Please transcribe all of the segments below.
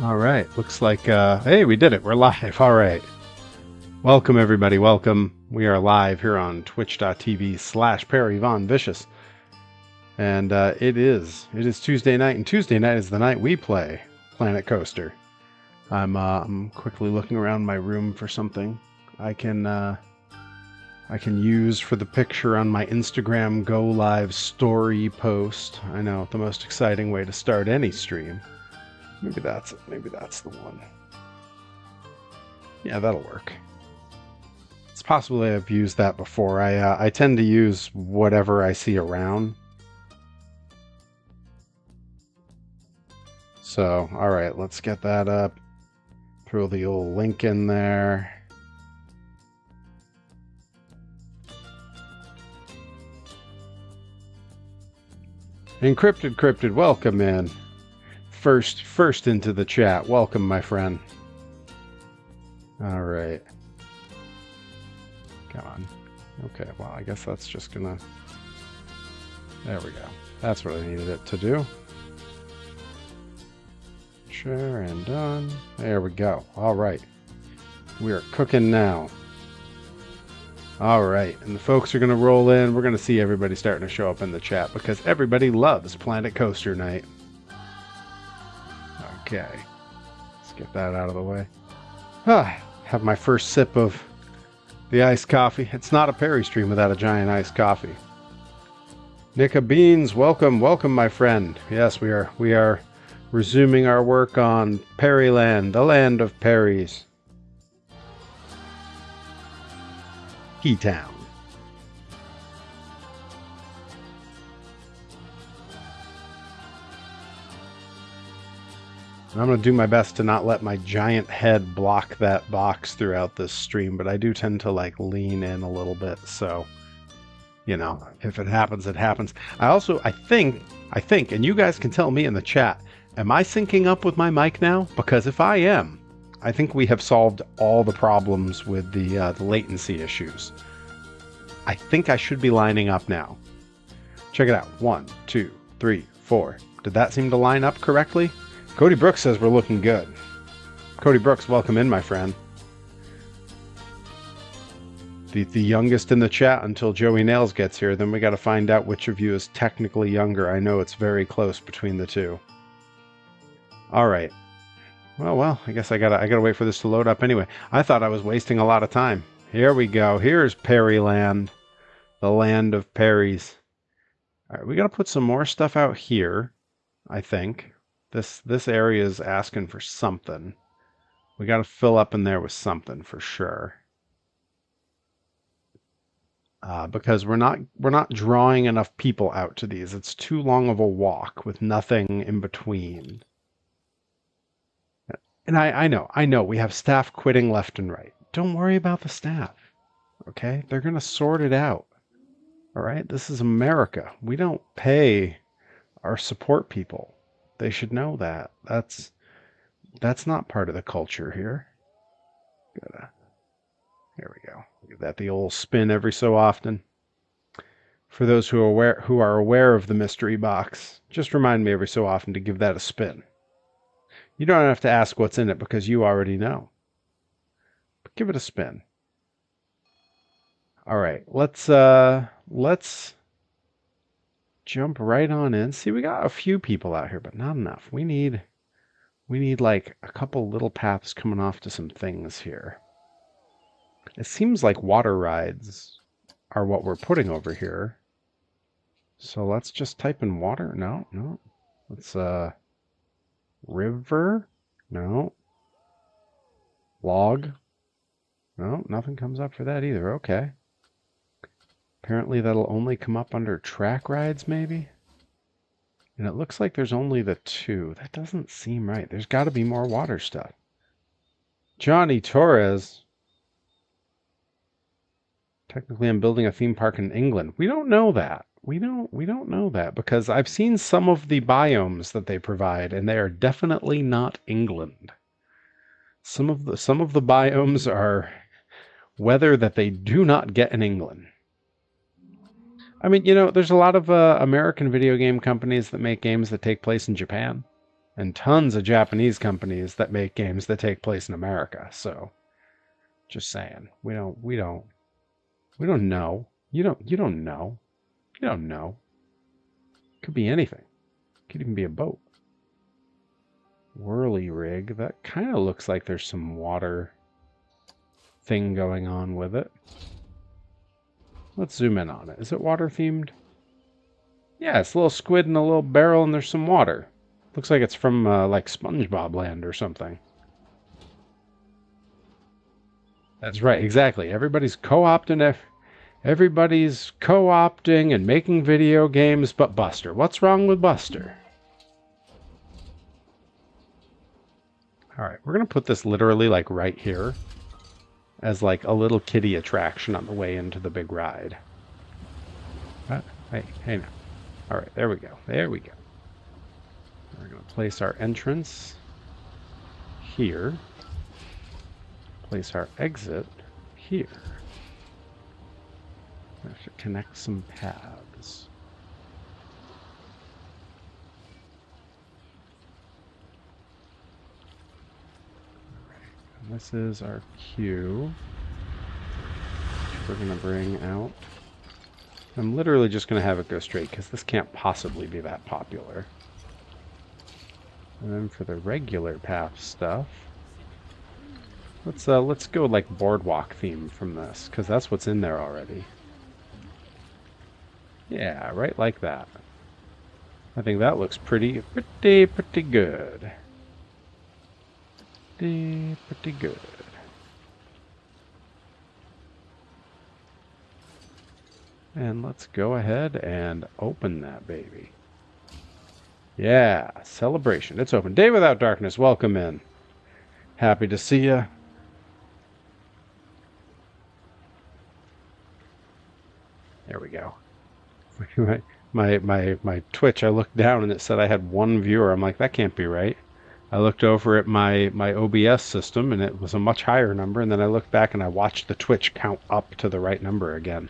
All right. Looks like, hey, we did it. We're live. All right. Welcome, everybody. Welcome. We are live here on twitch.tv/Perry Von Vicious. And it is Tuesday night, and Tuesday night is the night we play Planet Coaster. I'm quickly looking around my room for something I can use for the picture on my Instagram Go Live story post. I know, the most exciting way to start any stream. Maybe that's it. Maybe that's the one. Yeah, that'll work. It's possible I've used that before. I tend to use whatever I see around. So, all right, let's get that up. Throw the old link in there. Encrypted Cryptid, welcome in. First into the chat. Welcome, my friend. All right. Come on. Okay, well, I guess that's just gonna... There we go. That's what I needed it to do. Share and done. There we go. All right. We are cooking now. All right, and the folks are going to roll in. We're going to see everybody starting to show up in the chat because everybody loves Planet Coaster Night. Okay, let's get that out of the way. Have my first sip of the iced coffee. It's not a Perry stream without a giant iced coffee. Nika Beans, welcome, my friend. Yes, we are resuming our work on Perryland, the land of Perrys. Keytown. I'm going to do my best to not let my giant head block that box throughout this stream, but I do tend to like lean in a little bit, so you know, if it happens, it happens. I think, and you guys can tell me in the chat, am I syncing up with my mic now? Because if I am, I think we have solved all the problems with the latency issues. I think I should be lining up now. Check it out. 1, 2, 3, 4. Did that seem to line up correctly? Cody Brooks says we're looking good. Cody Brooks, welcome in, my friend. The youngest in the chat until Joey Nails gets here. Then we got to find out which of you is technically younger. I know it's very close between the two. All right. Well, I guess I gotta wait for this to load up anyway. I thought I was wasting a lot of time. Here we go. Here's Perryland, the land of Perrys. All right, we gotta put some more stuff out here. I think this area is asking for something. We gotta fill up in there with something for sure. Because we're not drawing enough people out to these. It's too long of a walk with nothing in between. And I know, we have staff quitting left and right. Don't worry about the staff, okay? They're going to sort it out, all right? This is America. We don't pay our support people. They should know that. That's not part of the culture here. Here we go. Give that the old spin every so often. For those who are aware of the mystery box, just remind me every so often to give that a spin. You don't have to ask what's in it because you already know. But give it a spin. All right, let's jump right on in. See, we got a few people out here, but not enough. We need like a couple little paths coming off to some things here. It seems like water rides are what we're putting over here. So let's just type in water. No. Let's river? No. Log? No, nothing comes up for that either. Okay. Apparently that'll only come up under track rides, maybe? And it looks like there's only the 2. That doesn't seem right. There's got to be more water stuff. Johnny Torres. Technically, I'm building a theme park in England. We don't know that. We don't know that because I've seen some of the biomes that they provide, and they are definitely not England. Some of the biomes are weather that they do not get in England. I mean, you know, there's a lot of American video game companies that make games that take place in Japan. and tons of Japanese companies that make games that take place in America. So, just saying, we don't know. You don't know. You don't know. Could be anything. Could even be a boat. Whirly rig. That kind of looks like there's some water thing going on with it. Let's zoom in on it. Is it water themed? Yeah, it's a little squid in a little barrel and there's some water. Looks like it's from like SpongeBob Land or something. That's right, exactly. Everybody's co-opting and making video games but Buster. What's wrong with Buster? Alright, we're going to put this literally like right here as like a little kiddie attraction on the way into the big ride. Hey now. Alright, there we go. There we go. We're going to place our entrance here. Place our exit here. We have to connect some paths. Alright, and this is our queue, which we're going to bring out. I'm literally just going to have it go straight because this can't possibly be that popular. And then for the regular path stuff, let's go like boardwalk theme from this because that's what's in there already. Yeah, right like that. I think that looks pretty good. Pretty good. And let's go ahead and open that baby. Yeah, celebration. It's open. Day Without Darkness, welcome in. Happy to see you. There we go. My Twitch, I looked down and it said I had one viewer. I'm like, that can't be right. I looked over at my OBS system and it was a much higher number, and then I looked back and I watched the Twitch count up to the right number again.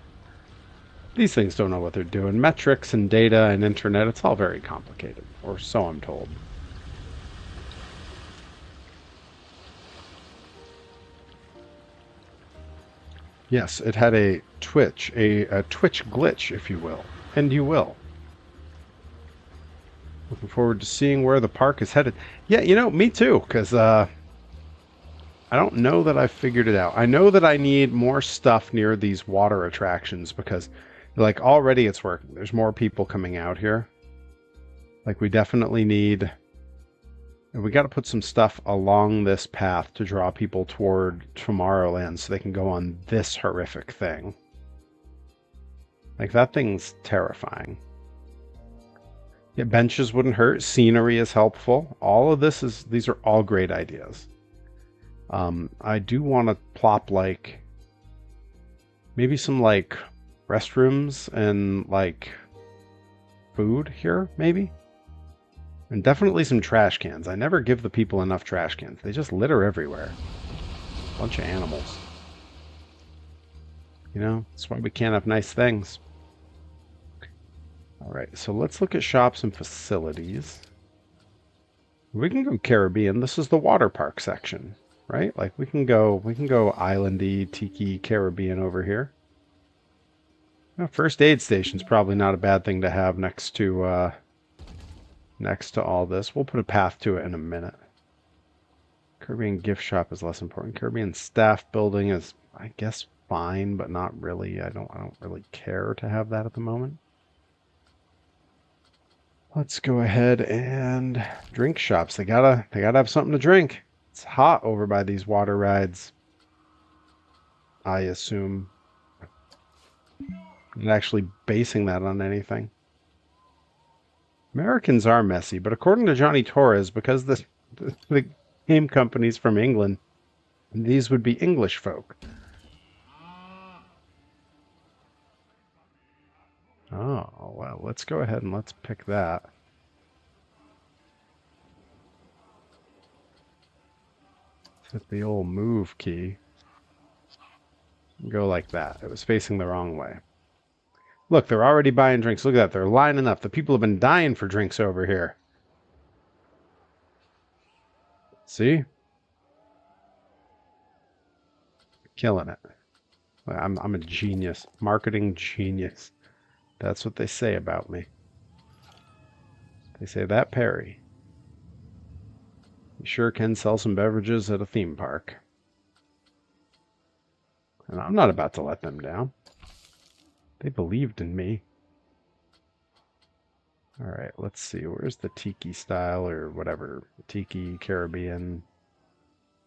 These things don't know what they're doing. Metrics and data and internet, it's all very complicated, or so I'm told. Yes, it had a Twitch glitch, if you will. And you will. Looking forward to seeing where the park is headed. Yeah, you know, me too, because I don't know that I've figured it out. I know that I need more stuff near these water attractions because, like, already it's working. There's more people coming out here. Like, we definitely need... We got to put some stuff along this path to draw people toward Tomorrowland so they can go on this horrific thing. Like, that thing's terrifying. Yeah, benches wouldn't hurt. Scenery is helpful. All of this is... These are all great ideas. I do want to plop, like... Maybe some, like, restrooms and, like, food here, maybe? And definitely some trash cans. I never give the people enough trash cans. They just litter everywhere. Bunch of animals. You know, that's why we can't have nice things. Alright, so let's look at shops and facilities. We can go Caribbean. This is the water park section, right? Like we can go islandy, tiki, Caribbean over here. First aid station's probably not a bad thing to have next to all this. We'll put a path to it in a minute. Caribbean gift shop is less important. Caribbean staff building is, I guess, fine, but not really. I don't really care to have that at the moment. Let's go ahead and drink shops. They gotta have something to drink. It's hot over by these water rides, I assume. Not actually basing that on anything. Americans are messy, but according to Johnny Torres, because the game company's from England, these would be English folk. Oh, well, let's go ahead and let's pick that. Hit the old move key. Go like that. It was facing the wrong way. Look, they're already buying drinks. Look at that. They're lining up. The people have been dying for drinks over here. See? Killing it. I'm a genius. Marketing genius. That's what they say about me. They say that Perry. You sure can sell some beverages at a theme park. And I'm not about to let them down. They believed in me. All right, let's see. Where's the tiki style or whatever? Tiki, Caribbean.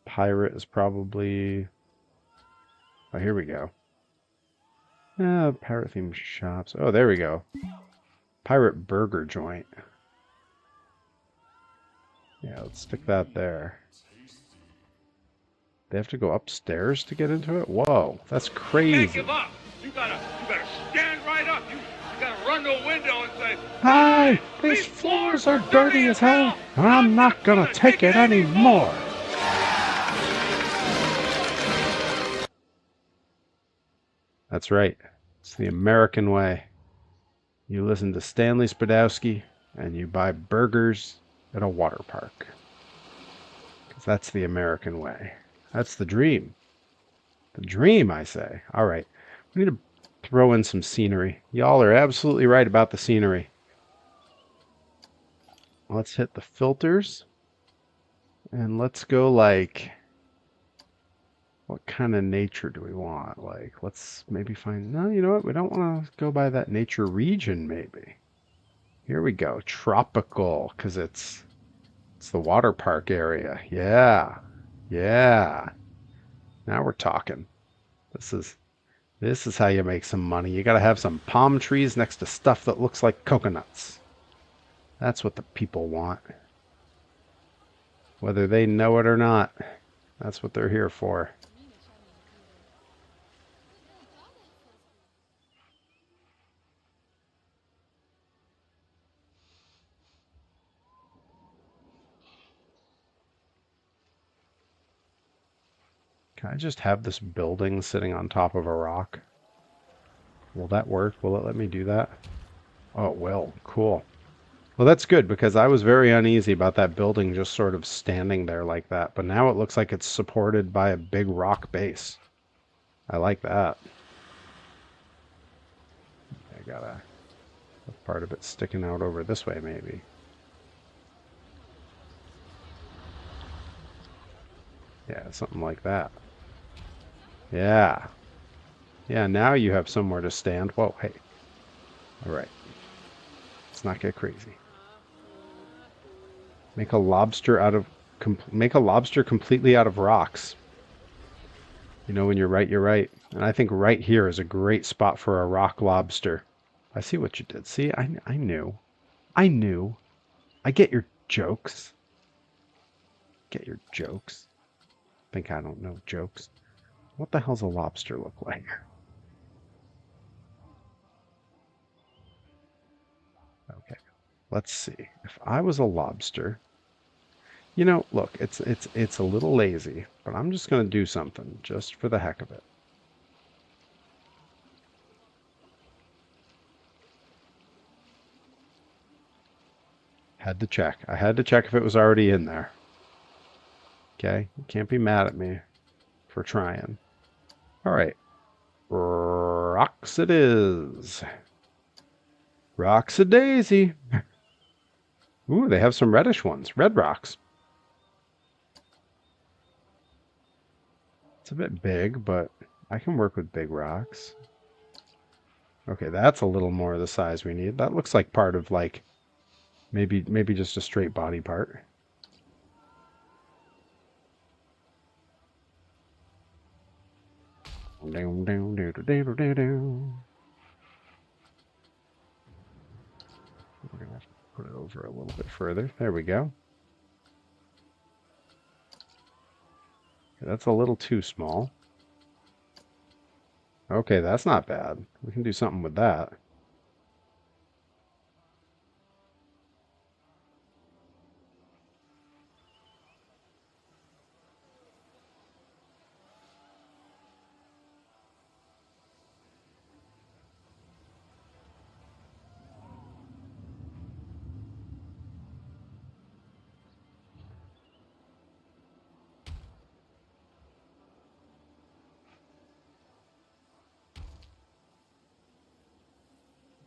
Pirate is probably... Oh, here we go. Pirate themed shops. Oh, there we go. Pirate burger joint. Yeah, let's stick that there. They have to go upstairs to get into it? Whoa, that's crazy. You can't give up. You gotta stand right up. You gotta run to a window and say, "Hi, these floors are dirty as hell, and I'm not gonna take it anymore." That's right. It's the American way. You listen to Stanley Spadowski, and you buy burgers at a water park. 'Cause that's the American way. That's the dream. The dream, I say. All right. We need to throw in some scenery. Y'all are absolutely right about the scenery. Let's hit the filters. And let's go like... What kind of nature do we want? Like, let's maybe find... No, you know what? We don't want to go by that nature region, maybe. Here we go. Tropical, because it's the water park area. Yeah. Yeah. Now we're talking. This is how you make some money. You got to have some palm trees next to stuff that looks like coconuts. That's what the people want. Whether they know it or not, that's what they're here for. Can I just have this building sitting on top of a rock? Will that work? Will it let me do that? Oh, it will. Cool. Well, that's good because I was very uneasy about that building just sort of standing there like that. But now it looks like it's supported by a big rock base. I like that. I got a part of it sticking out over this way, maybe. Yeah, something like that. Yeah. Yeah, now you have somewhere to stand. Whoa, hey. All right. Let's not get crazy. Make a lobster completely out of rocks. You know, when you're right, you're right. And I think right here is a great spot for a rock lobster. I see what you did. See, I knew. I knew. I get your jokes. Get your jokes. Think I don't know jokes. What the hell's a lobster look like? Okay. Let's see. If I was a lobster, you know, look, it's a little lazy, but I'm just going to do something just for the heck of it. Had to check. I had to check if it was already in there. Okay? You can't be mad at me for trying. All right. Rocks it is. Rocks a daisy. Ooh, they have some reddish ones. Red rocks. It's a bit big, but I can work with big rocks. Okay, that's a little more of the size we need. That looks like part of like maybe just a straight body part. We're gonna have to put it over a little bit further. There we go. That's a little too small. Okay, that's not bad. We can do something with that.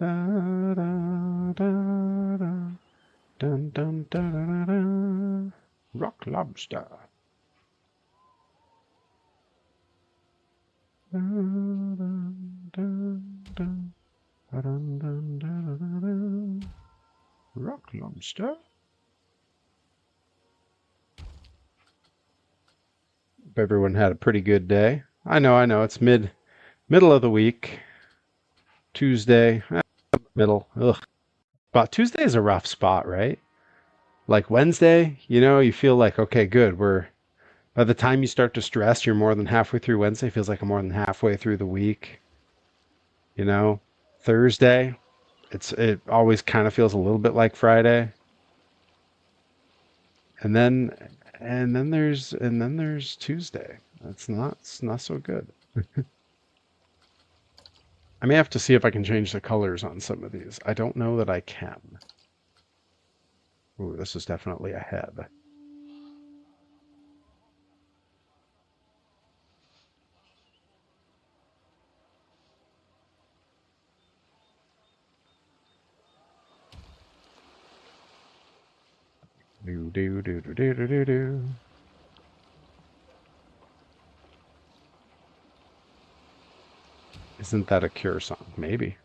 Da, da, da, da. Dun, dun, da, da, da, da. Rock lobster. Da, da, da, da. Da, dun, dun, da, da, da, da. Rock lobster. Hope everyone had a pretty good day. I know. It's middle of the week. Tuesday. Middle. Ugh. But Tuesday is a rough spot, right? Like Wednesday, you feel like, okay, good. By the time you start to stress, you're more than halfway through Wednesday. Feels like I'm more than halfway through the week. Thursday, it always kind of feels a little bit like Friday. And then there's Tuesday. It's not so good. I may have to see if I can change the colors on some of these. I don't know that I can. Ooh, this is definitely a head. Do do do do do do do do. Isn't that a Cure song? Maybe.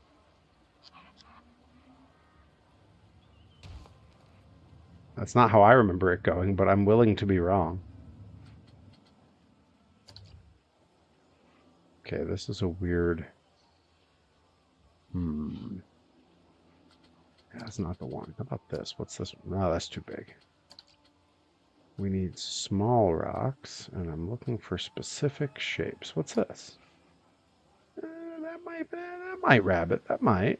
That's not how I remember it going, but I'm willing to be wrong. Okay, this is a weird... That's not the one. How about this? What's this one? No, that's too big. We need small rocks, and I'm looking for specific shapes. What's this? That might rabbit. That might.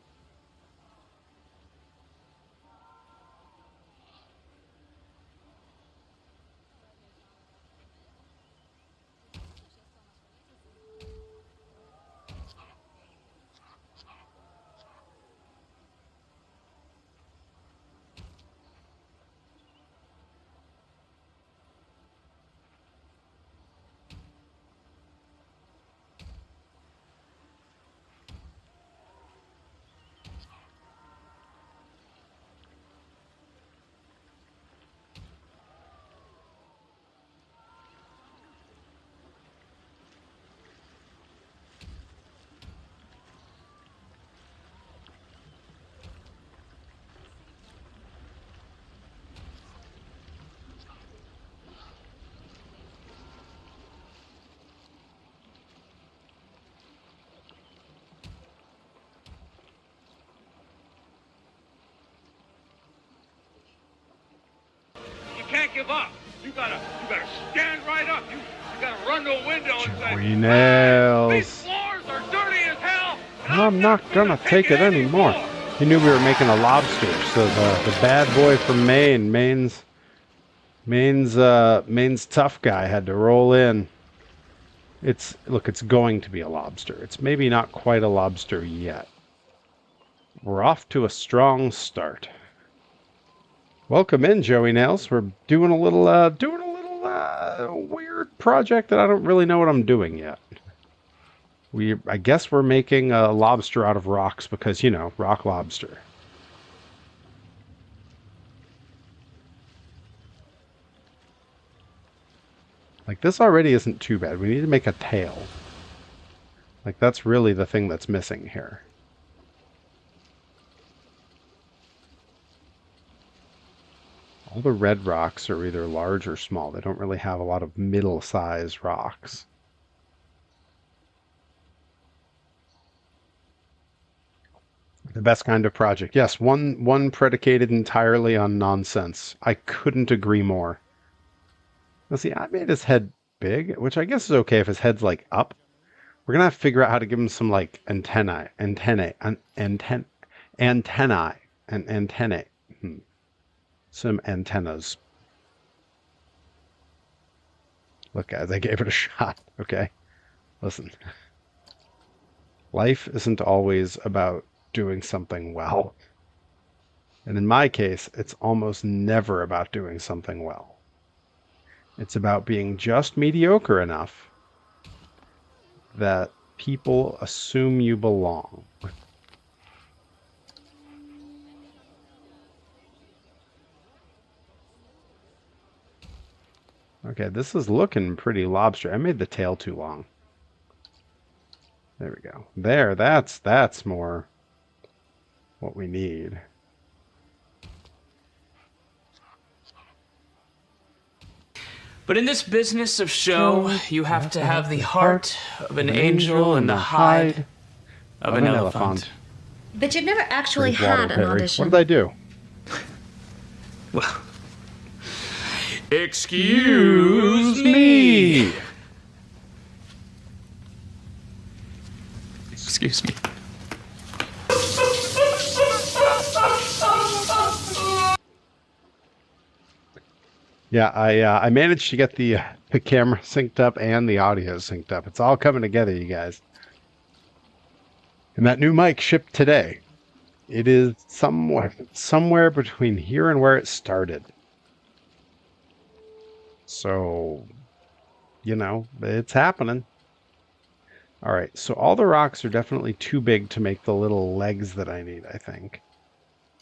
Can't give up. You gotta stand right up. You gotta run to a window and say, Joey Nails. These floors are dirty as hell. I'm not gonna take it anymore. He knew we were making a lobster, so the bad boy from Maine's tough guy had to roll in. It's going to be a lobster. It's maybe not quite a lobster yet. We're off to a strong start. Welcome in, Joey Nails. We're doing a little weird project that I don't really know what I'm doing yet. I guess we're making a lobster out of rocks because, rock lobster. Like, this already isn't too bad. We need to make a tail. Like, that's really the thing that's missing here. All the red rocks are either large or small. They don't really have a lot of middle-sized rocks. The best kind of project. Yes, one predicated entirely on nonsense. I couldn't agree more. Now see, I made his head big, which I guess is okay if his head's like up. We're gonna have to figure out how to give him some like antennae. Some antennas. Look, guys, I gave it a shot. Okay, listen. Life isn't always about doing something well. And in my case, it's almost never about doing something well. It's about being just mediocre enough that people assume you belong. Okay, this is looking pretty lobster. I made the tail too long. There we go. There, that's more what we need. But in this business of show, you have to have the heart of an angel and the hide of an elephant. But you've never actually Drink water, had an Harry. audition. What did I do? Well, excuse me. Excuse me. Yeah, I managed to get the camera synced up and the audio synced up. It's all coming together, you guys. And that new mic shipped today. It is somewhere between here and where it started. So, you know, it's happening. All right, so all the rocks are definitely too big to make the little legs that I need, I think.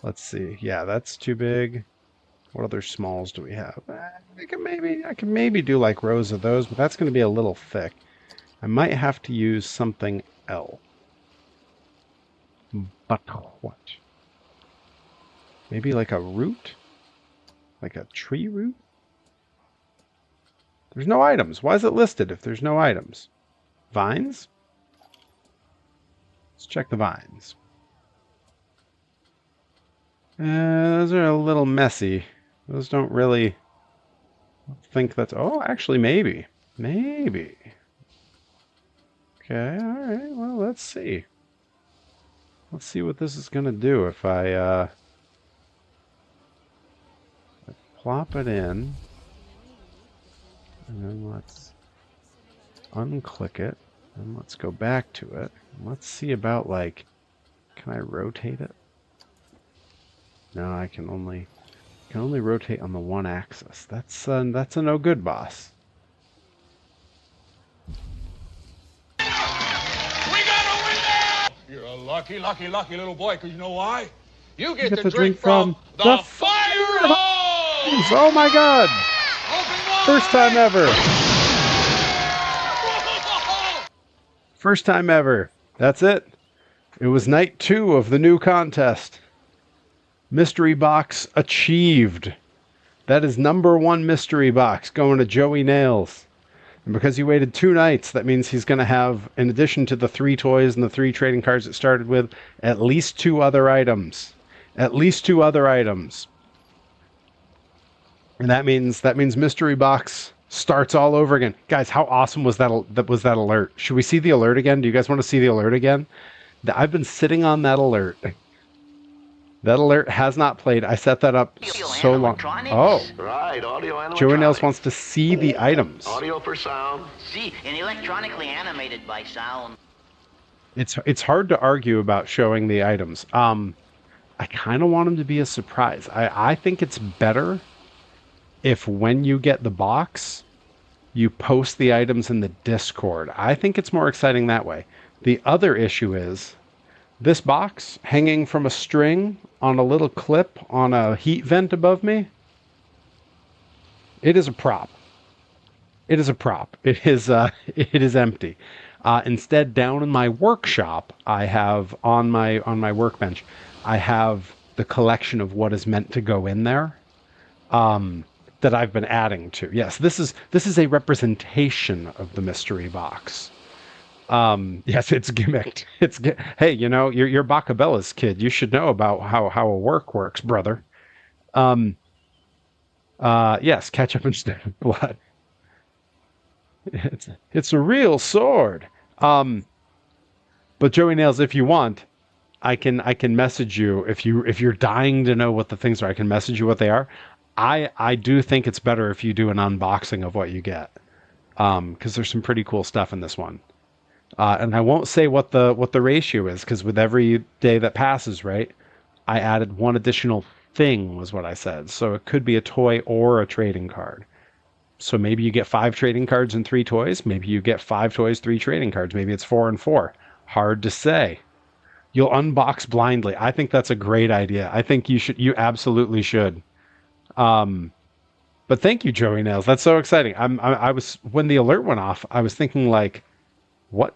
Let's see. Yeah, that's too big. What other smalls do we have? I can maybe do like rows of those, but that's going to be a little thick. I might have to use something else. But what? Maybe like a root? Like a tree root? There's no items. Why is it listed if there's no items? Vines? Let's check the vines. Those are a little messy. Those don't really think that's... Oh, actually, maybe. Maybe. Okay, all right. Well, let's see. Let's see what this is going to do if I plop it in. And then let's unclick it. And let's go back to it. Let's see about, like... Can I rotate it? No, I can only rotate on the one axis. That's a no good, boss. We got a winner! You're a lucky little boy, because you know why? You get to drink from the fire hose! Oh my god! First time ever! First time ever. That's it. It was night 2 of the new contest. Mystery box achieved. That is #1 mystery box going to Joey Nails. And because he waited 2 nights, that means he's going to have, in addition to the 3 toys and the 3 trading cards it started with, at least 2 other items. At least 2 other items. And that means mystery box starts all over again. Guys, how awesome was that alert? Should we see the alert again? Do you guys want to see the alert again? I've been sitting on that alert. That alert has not played. I set that up so long. Oh. Right, audio and Joey Nails wants to see the items. Audio for sound. See, and electronically animated by sound. It's hard to argue about showing the items. I kind of want them to be a surprise. I think it's better if when you get the box, you post the items in the Discord. I think it's more exciting that way. The other issue is this box hanging from a string on a little clip on a heat vent above me. It is a prop. It is a prop. It is empty. Instead, down in my workshop, I have on my workbench, I have the collection of what is meant to go in there. That I've been adding to. Yes, this is a representation of the mystery box. Yes, it's gimmicked. Hey, you know, you're Bacabella's kid. You should know about how a work works, brother. Yes, ketchup instead of blood. It's a real sword. But Joey Nails, if you want, I can message you if you're dying to know what the things are. I can message you what they are. I do think it's better if you do an unboxing of what you get, because there's some pretty cool stuff in this one. And I won't say what the ratio is, because with every day that passes, right, I added 1 additional thing, was what I said. So it could be a toy or a trading card. So maybe you get 5 trading cards and 3 toys. Maybe you get 5 toys, 3 trading cards. Maybe it's 4 and 4. Hard to say. You'll unbox blindly. I think that's a great idea. I think you absolutely should. But thank you, Joey Nails. That's so exciting. I was when the alert went off, I was thinking like, what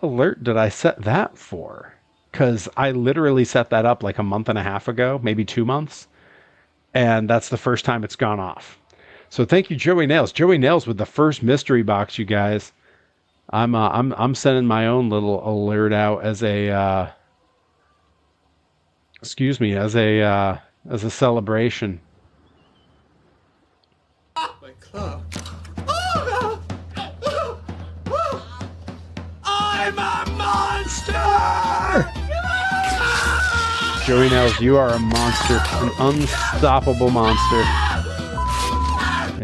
alert did I set that for? Because I literally set that up like a month and a half ago, maybe 2 months, and that's the first time it's gone off. So thank you, Joey Nails. Joey Nails with the first mystery box, you guys. I'm sending my own little alert out as a as a celebration. My club. I'm a monster! Joey Nails, you are a monster, an unstoppable monster.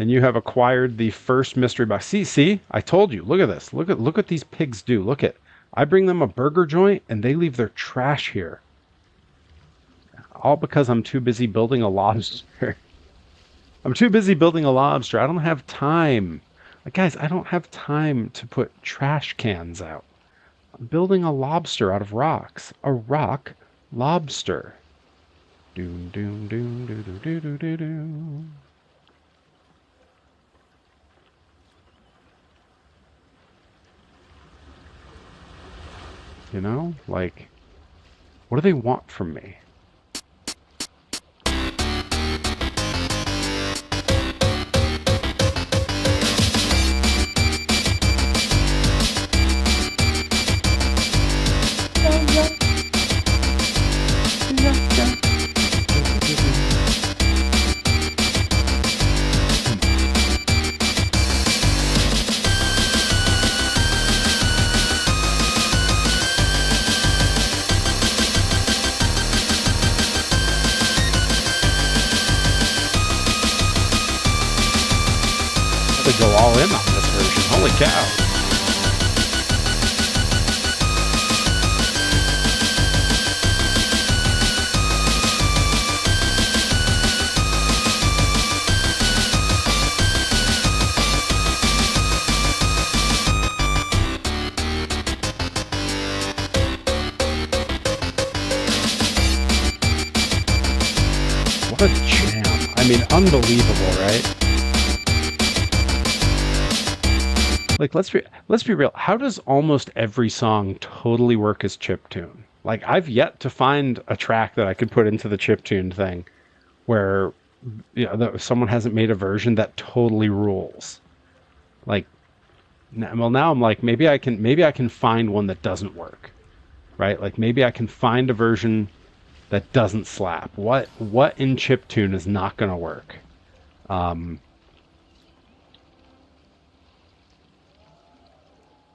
And you have acquired the first mystery box. See, I told you. Look at this. Look what these pigs do. Look at, I bring them a burger joint and they leave their trash here. All because I'm too busy building a lobster. I'm too busy building a lobster. I don't have time. Like, guys, I don't have time to put trash cans out. I'm building a lobster out of rocks. A rock lobster. Doom, doom, doom, doo, doo, doo, doo, doo, doo. You know, like, what do they want from me? They go all in on this version. Holy cow. What a jam. I mean, unbelievable, right? Like, let's be real. How does almost every song totally work as chiptune? Like, I've yet to find a track that I could put into the chiptune thing where, you know, someone hasn't made a version that totally rules. Like, well, now I'm like, maybe I can find one that doesn't work, right? Like, maybe I can find a version that doesn't slap. What in chiptune is not going to work?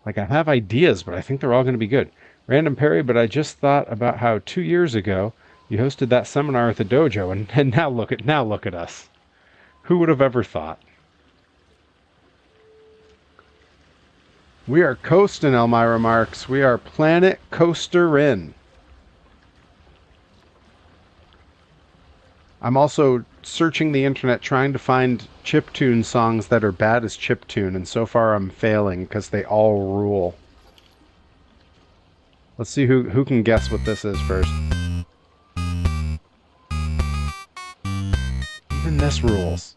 Like, I have ideas, but I think they're all going to be good. Random Perry, but I just thought about how 2 years ago you hosted that seminar at the dojo, and now look at us. Who would have ever thought? We are coasting, Elmira Marks. We are Planet Coasterin. I'm also searching the internet trying to find chiptune songs that are bad as chiptune, and so far I'm failing because they all rule. Let's see who can guess what this is first. Even this rules.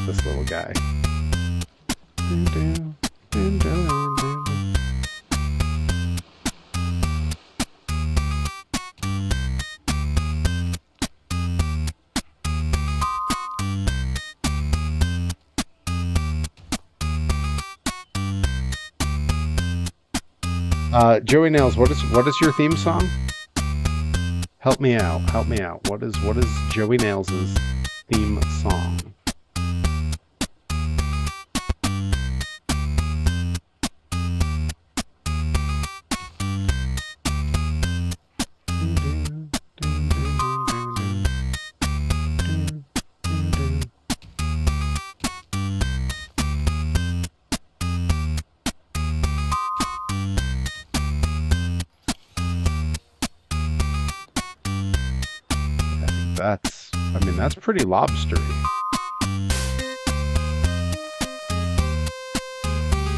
This little guy. Joey Nails, what is your theme song? Help me out. What is Joey Nails' theme song? That's pretty lobstery.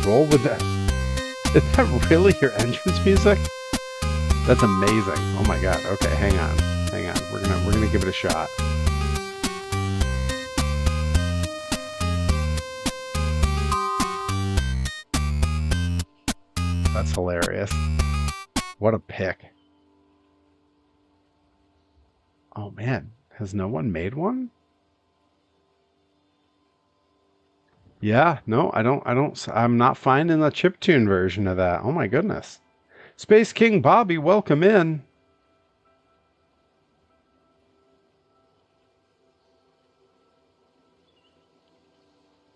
roll with that. Is that really your engine's music? That's amazing. Oh my god. Okay, hang on. We're gonna give it a shot. That's hilarious. What a pick. Oh man, has no one made one? Yeah, no, I'm not finding the chiptune version of that. Oh my goodness. Space King Bobby, welcome in.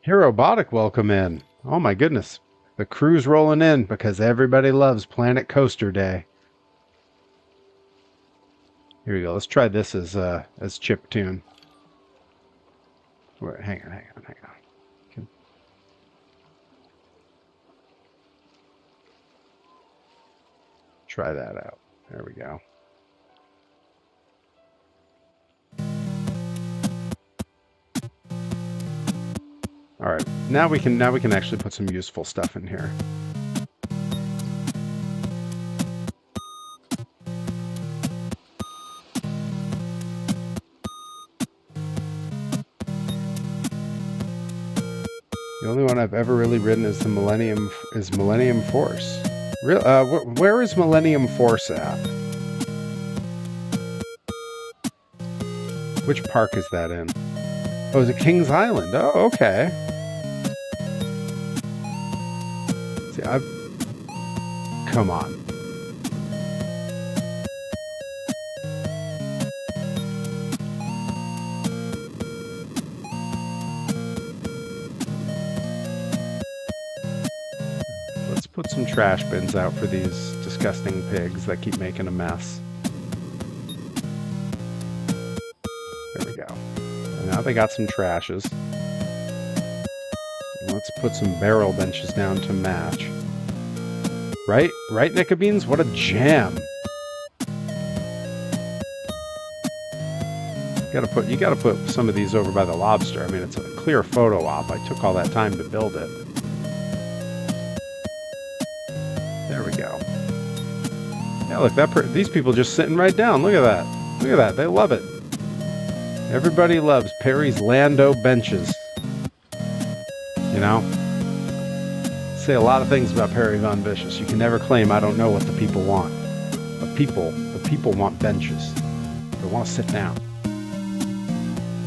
Herobotic, welcome in. Oh my goodness. The crew's rolling in because everybody loves Planet Coaster Day. Here we go. Let's try this as chiptune. Wait, hang on. Try that out. There we go. All right, now we can actually put some useful stuff in here. The only one I've ever really ridden is Millennium Force. Where is Millennium Force at? Which park is that in? Oh, is it Kings Island? Oh, okay. See, come on. Let's put some trash bins out for these disgusting pigs that keep making a mess. There we go. And now they got some trashes. Let's put some barrel benches down to match. Right, Nicka Beans? What a jam! You gotta put some of these over by the lobster. I mean, it's a clear photo op. I took all that time to build it. There we go. Yeah, look, these people just sitting right down. Look at that. Look at that. They love it. Everybody loves Perry's Lando benches. You know? Say a lot of things about Perry Von Vicious. You can never claim I don't know what the people want. The people want benches. They want to sit down.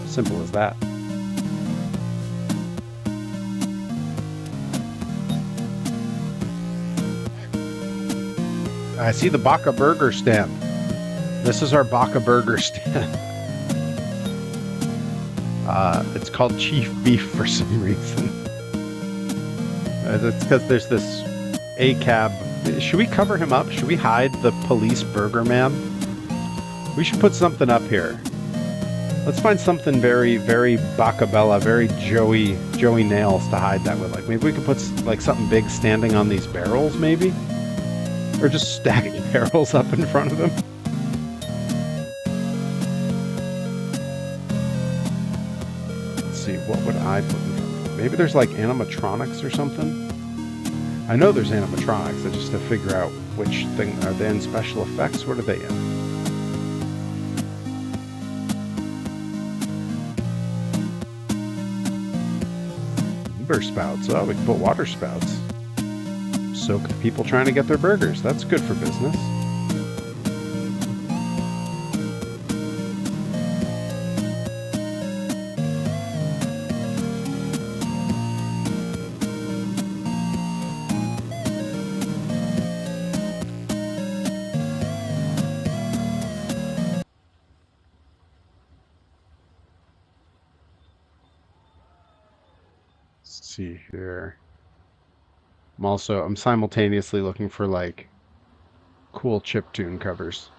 Simple as that. I see the Baca Burger stand. This is our Baca Burger stand. It's called Chief Beef for some reason. It's because there's this ACAB. Should we cover him up? Should we hide the police burger man? We should put something up here. Let's find something very, very Bacabella, very Joey Nails to hide that with. Like maybe we could put like something big standing on these barrels, maybe, or just stacking barrels up in front of him. Let's see, what would I put in front of him? Maybe there's like animatronics or something. I know there's animatronics. I just have to figure out which thing are they in special effects. What are they in? Water spouts. Oh, we can put water spouts. Soak the people trying to get their burgers. That's good for business. See here. I'm simultaneously looking for like cool chiptune covers.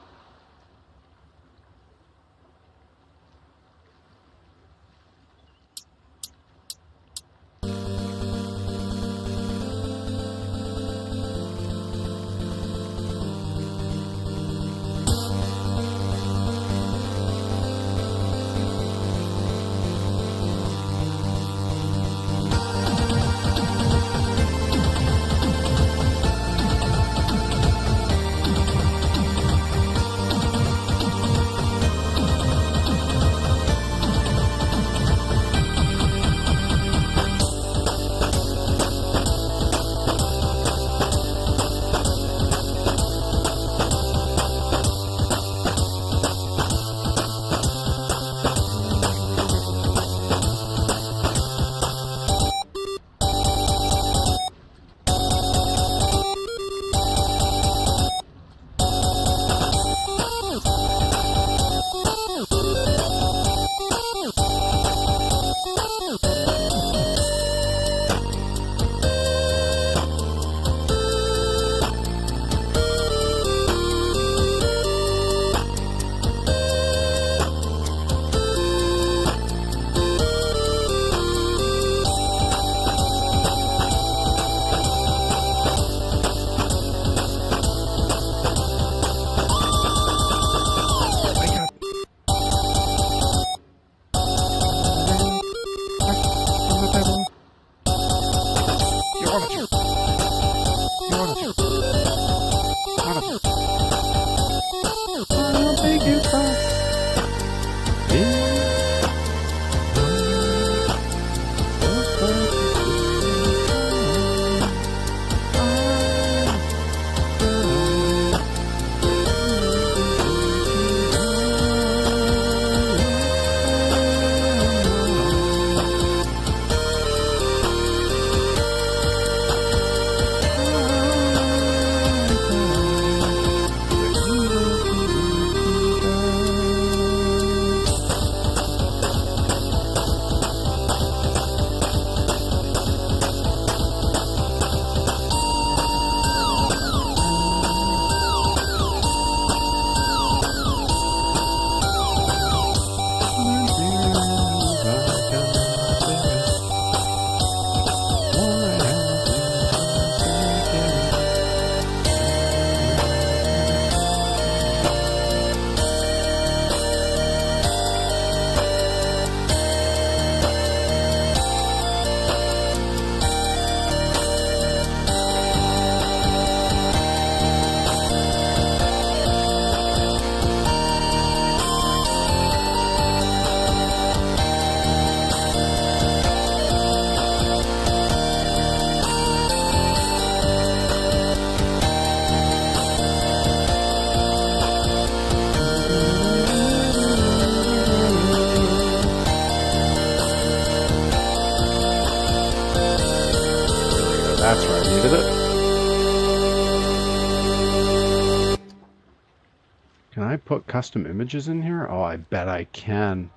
I put custom images in here? Oh, I bet I can.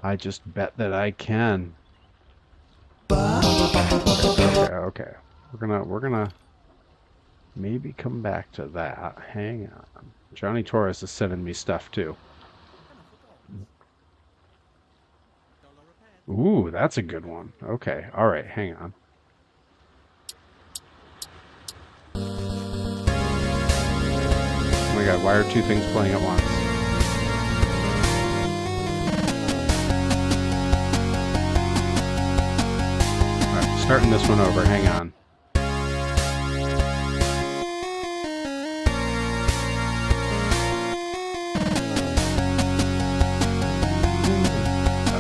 I just bet that I can. Okay. We're gonna maybe come back to that. Hang on. Johnny Torres is sending me stuff too. Ooh, that's a good one. Okay. All right. Hang on. Oh my god, why are two things playing at once? Alright, starting this one over, hang on.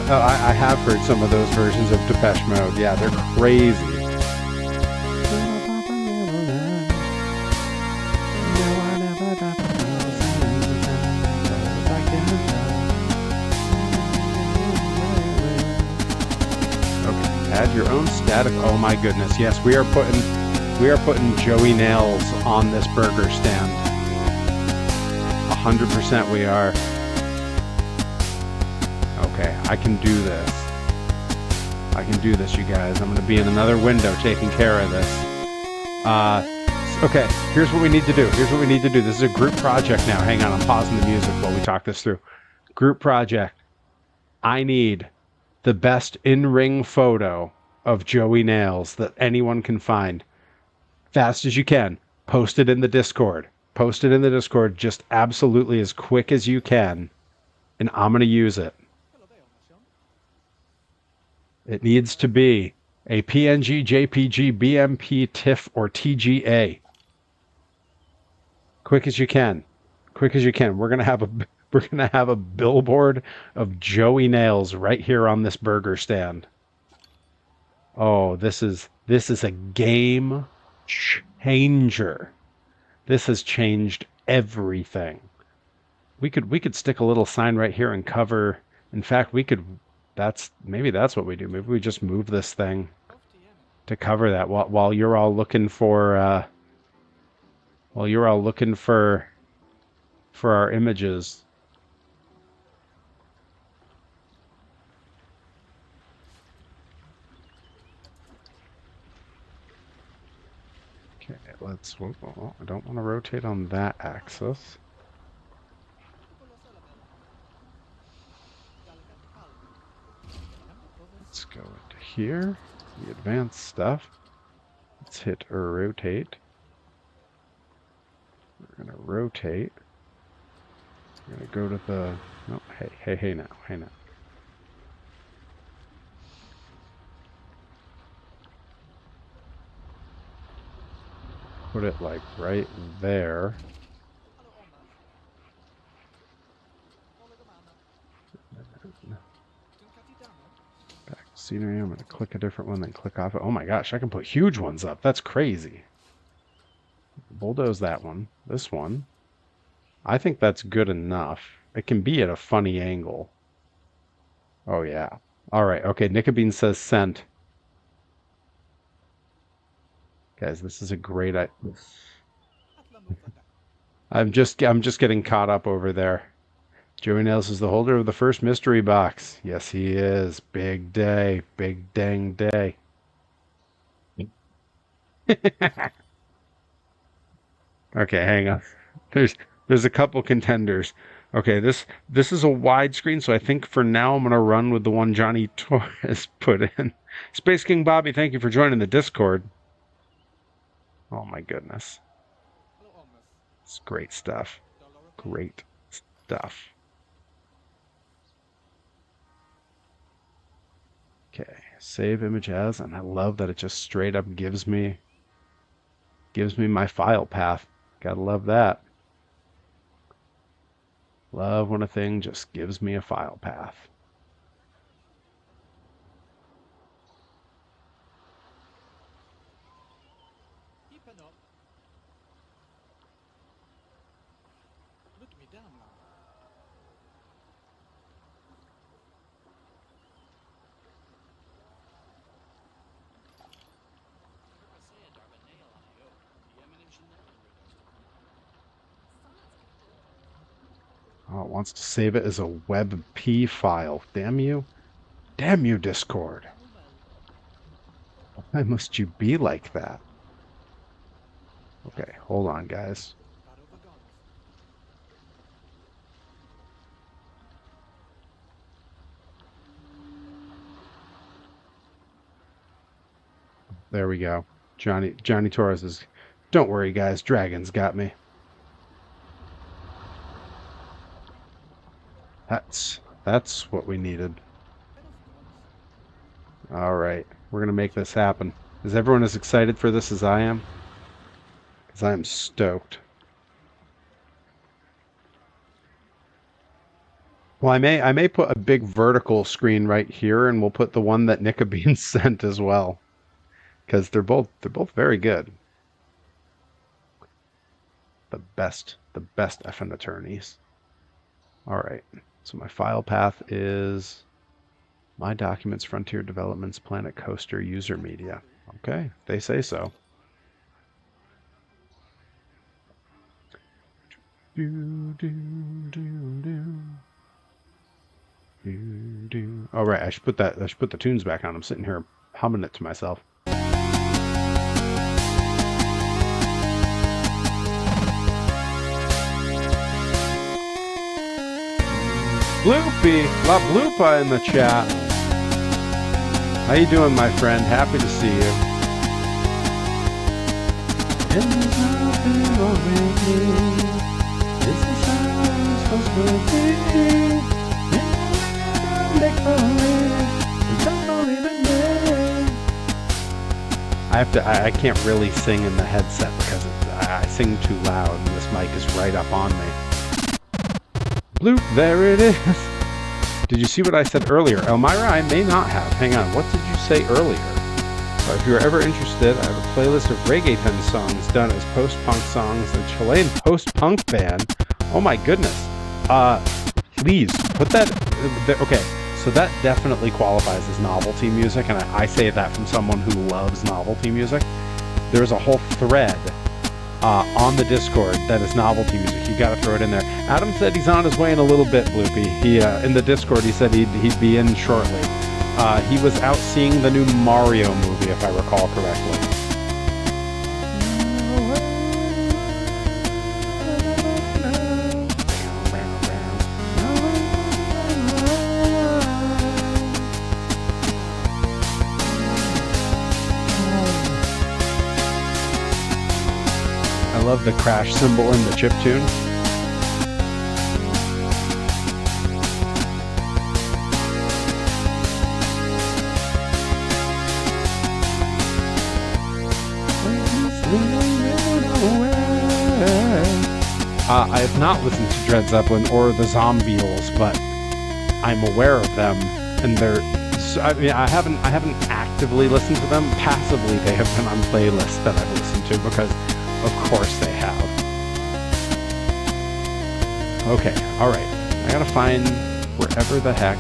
Oh, I have heard some of those versions of Depeche Mode. Yeah, they're crazy. Add your own static. Oh my goodness! Yes, we are putting Joey Nails on this burger stand. 100% we are. Okay, I can do this. I can do this, you guys. I'm going to be in another window taking care of this. Okay, here's what we need to do. This is a group project now. Hang on, I'm pausing the music while we talk this through. Group project. I need the best in-ring photo of Joey Nails that anyone can find. Fast as you can. Post it in the Discord. Just absolutely as quick as you can. And I'm going to use it. It needs to be a PNG, JPG, BMP, TIFF, or TGA. Quick as you can. We're gonna have a billboard of Joey Nails right here on this burger stand. Oh, this is a game changer. This has changed everything. We could stick a little sign right here and cover. In fact, maybe that's what we do. Maybe we just move this thing to cover that while you're all looking for our images. Okay, I don't want to rotate on that axis. Let's go into here, the advanced stuff. Let's hit rotate. We're going to rotate. We're going to go to the... Oh, hey now. Put it like right there. Back to scenery. I'm going to click a different one, then click off it. Oh my gosh, I can put huge ones up. That's crazy. Bulldoze that one. This one. I think that's good enough. It can be at a funny angle. Oh yeah. All right. Okay. Nicobene says sent. Guys, this is a great. I'm just getting caught up over there. Joey Nails is the holder of the first mystery box. Yes, he is. Big day. Big dang day. Okay, hang on. There's a couple contenders. Okay, this is a widescreen, so I think for now I'm gonna run with the one Johnny Torres put in. Space King Bobby, thank you for joining the Discord. Oh my goodness. It's great stuff. Great stuff. Okay, save image as, and I love that it just straight up gives me my file path. Gotta love that. Love when a thing just gives me a file path. Oh, it wants to save it as a WebP file. Damn you. Damn you, Discord. Why must you be like that? Okay, hold on, guys. There we go. Johnny Torres is, don't worry, guys. Dragon's got me. That's what we needed. All right, we're gonna make this happen. Is everyone as excited for this as I am? Because I am stoked. Well, I may put a big vertical screen right here, and we'll put the one that Nika Bean sent as well, because they're both very good. The best effing attorneys. All right. So my file path is my documents, Frontier Developments, Planet Coaster, User Media. Okay, they say so. All right, I should put the tunes back on. I'm sitting here humming it to myself. Bloopy, La Bloopa in the chat. How you doing, my friend? Happy to see you. I can't really sing in the headset because I sing too loud and this mic is right up on me. Bloop, there it is. Did you see what I said earlier? Elmira, I may not have. Hang on, what did you say earlier? If you're ever interested, I have a playlist of reggaeton songs done as post-punk songs, a Chilean post-punk band. Oh my goodness. Please, put that... Okay, so that definitely qualifies as novelty music, and I say that from someone who loves novelty music. There's a whole thread on the Discord that is novelty music. You gotta throw it in there. Adam said he's on his way in a little bit, Bloopy. He in the Discord he said he'd be in shortly. He was out seeing the new Mario movie, if I recall correctly. I love the crash cymbal in the chiptune. I have not listened to Dred Zeppelin or the Zombies, but I'm aware of them, and they're. I mean, I haven't actively listened to them. Passively, they have been on playlists that I've listened to because, of course, they have. Okay, all right. I gotta find wherever the heck.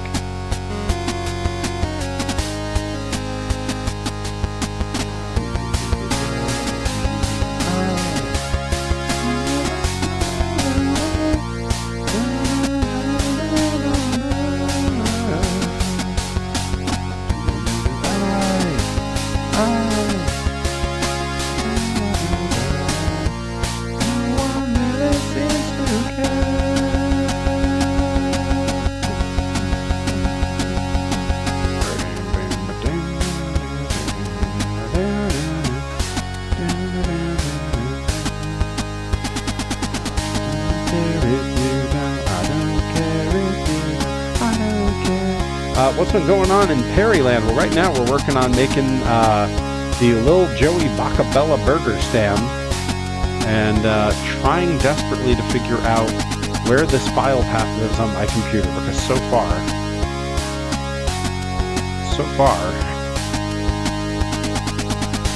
What's been going on in Perryland? Well, right now we're working on making the Lil Joey Bacabella burger stand and trying desperately to figure out where this file path lives on my computer, because so far,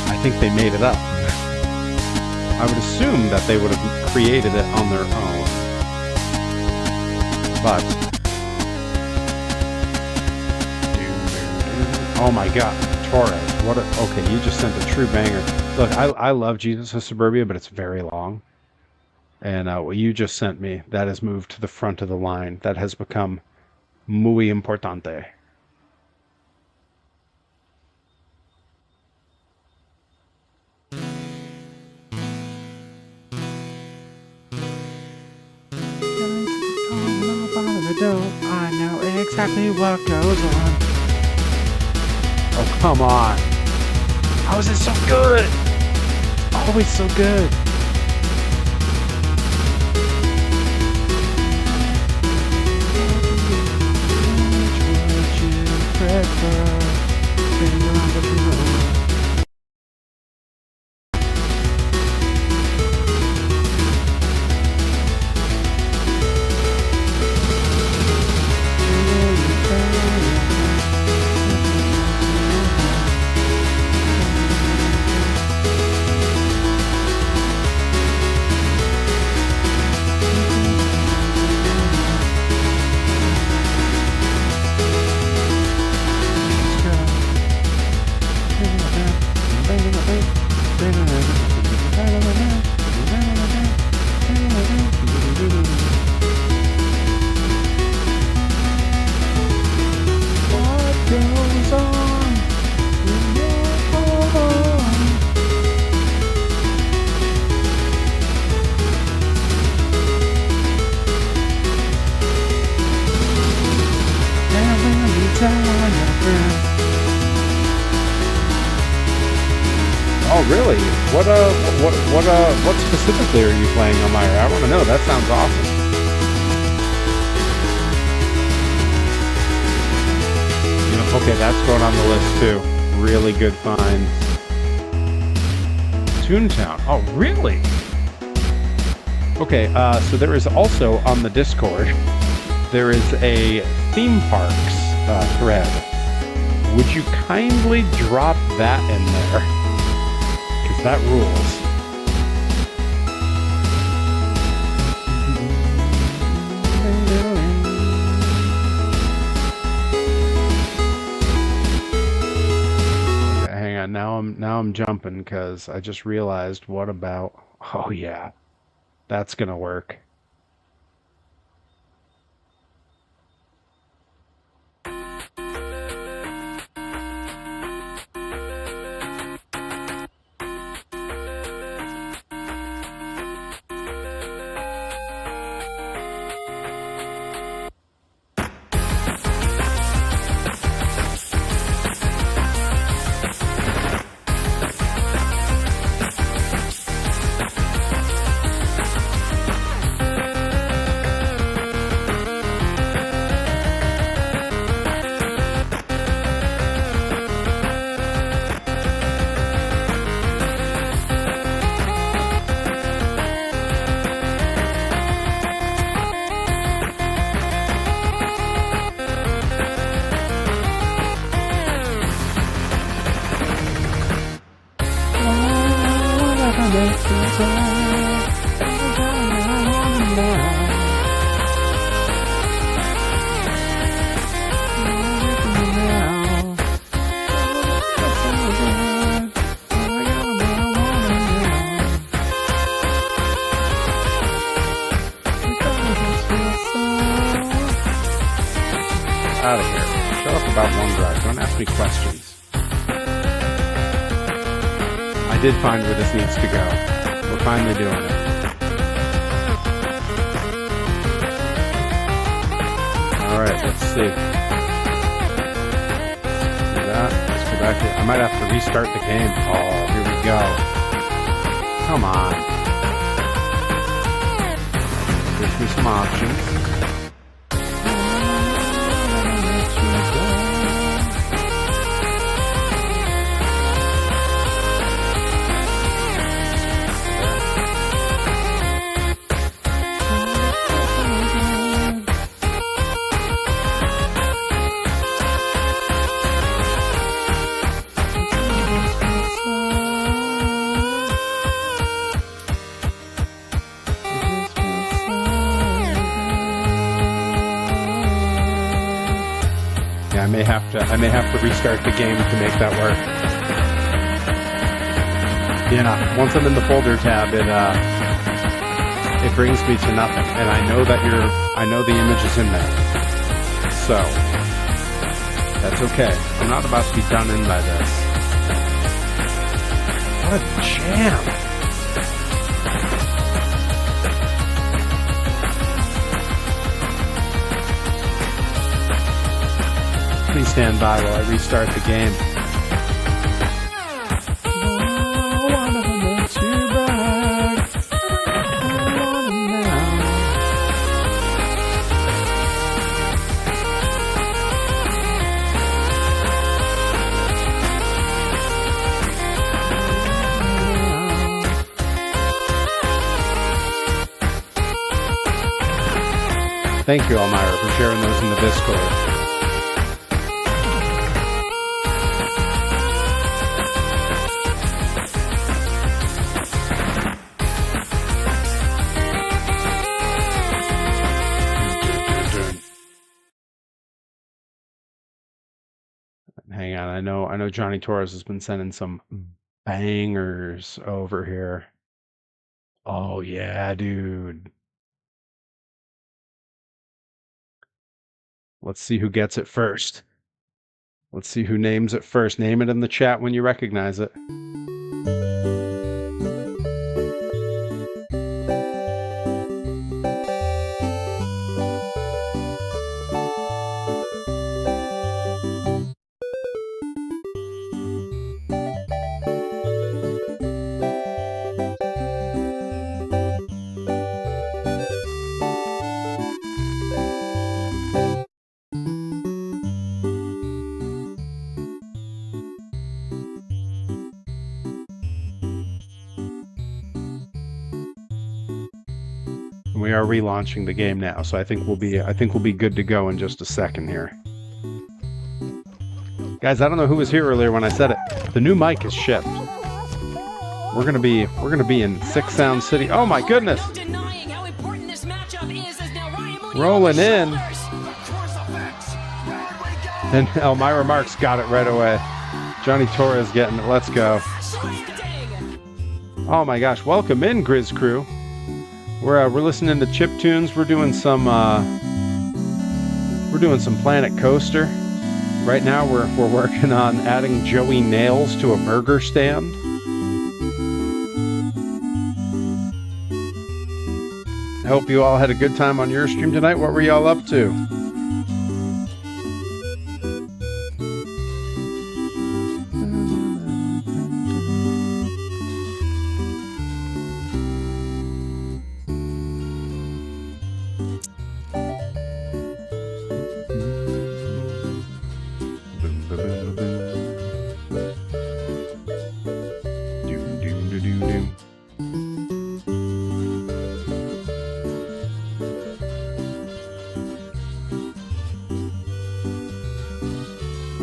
I think they made it up. I would assume that they would have created it on their own, but oh my God, Torres! Okay, you just sent a true banger. Look, I love Jesus of Suburbia, but it's very long. And what you just sent me, that has moved to the front of the line. That has become muy importante. I know exactly what goes on. Oh, come on. How is it so good? Always so good. Which would you prefer? Spinning around the room. Oh, really? What specifically are you playing, Elmira? I want to know. That sounds awesome. Okay, that's going on the list too. Really good finds. Toontown. Oh, really? Okay, so there is also on the Discord, there is a theme parks thread. Would you kindly drop that in there? Because that rules. Okay, hang on, now I'm jumping because I just realized what about... Oh yeah, that's gonna work. Out of here. Shut up about OneDrive. Don't ask me questions. I did find where this needs to go. We're finally doing it. Alright, let's see. Do that. Let's go back to... I might have to restart the game. Oh, here we go. Come on. Gives me some options. I may have to restart the game to make that work. Yeah, once I'm in the folder tab, it brings me to nothing. And I know that I know the image is in there. So, that's okay. I'm not about to be done in by this. What a jam! Please stand by while I restart the game. Thank you, Elmira, for sharing those in the Discord. Hang on, I know Johnny Torres has been sending some bangers over here. Oh yeah, dude. Let's see who gets it first. Let's see who names it first. Name it in the chat when you recognize it. We are relaunching the game now, so I think we'll be good to go in just a second here. Guys, I don't know who was here earlier when I said it. The new mic is shipped. We're gonna be in Six Sound City. Oh my goodness! Rolling in. And Elmira Marks got it right away. Johnny Torres getting it. Let's go. Oh my gosh! Welcome in, Grizz Crew. We're listening to chip tunes. We're doing some Planet Coaster. Right now we're working on adding Joey Nails to a burger stand. I hope you all had a good time on your stream tonight. What were y'all up to?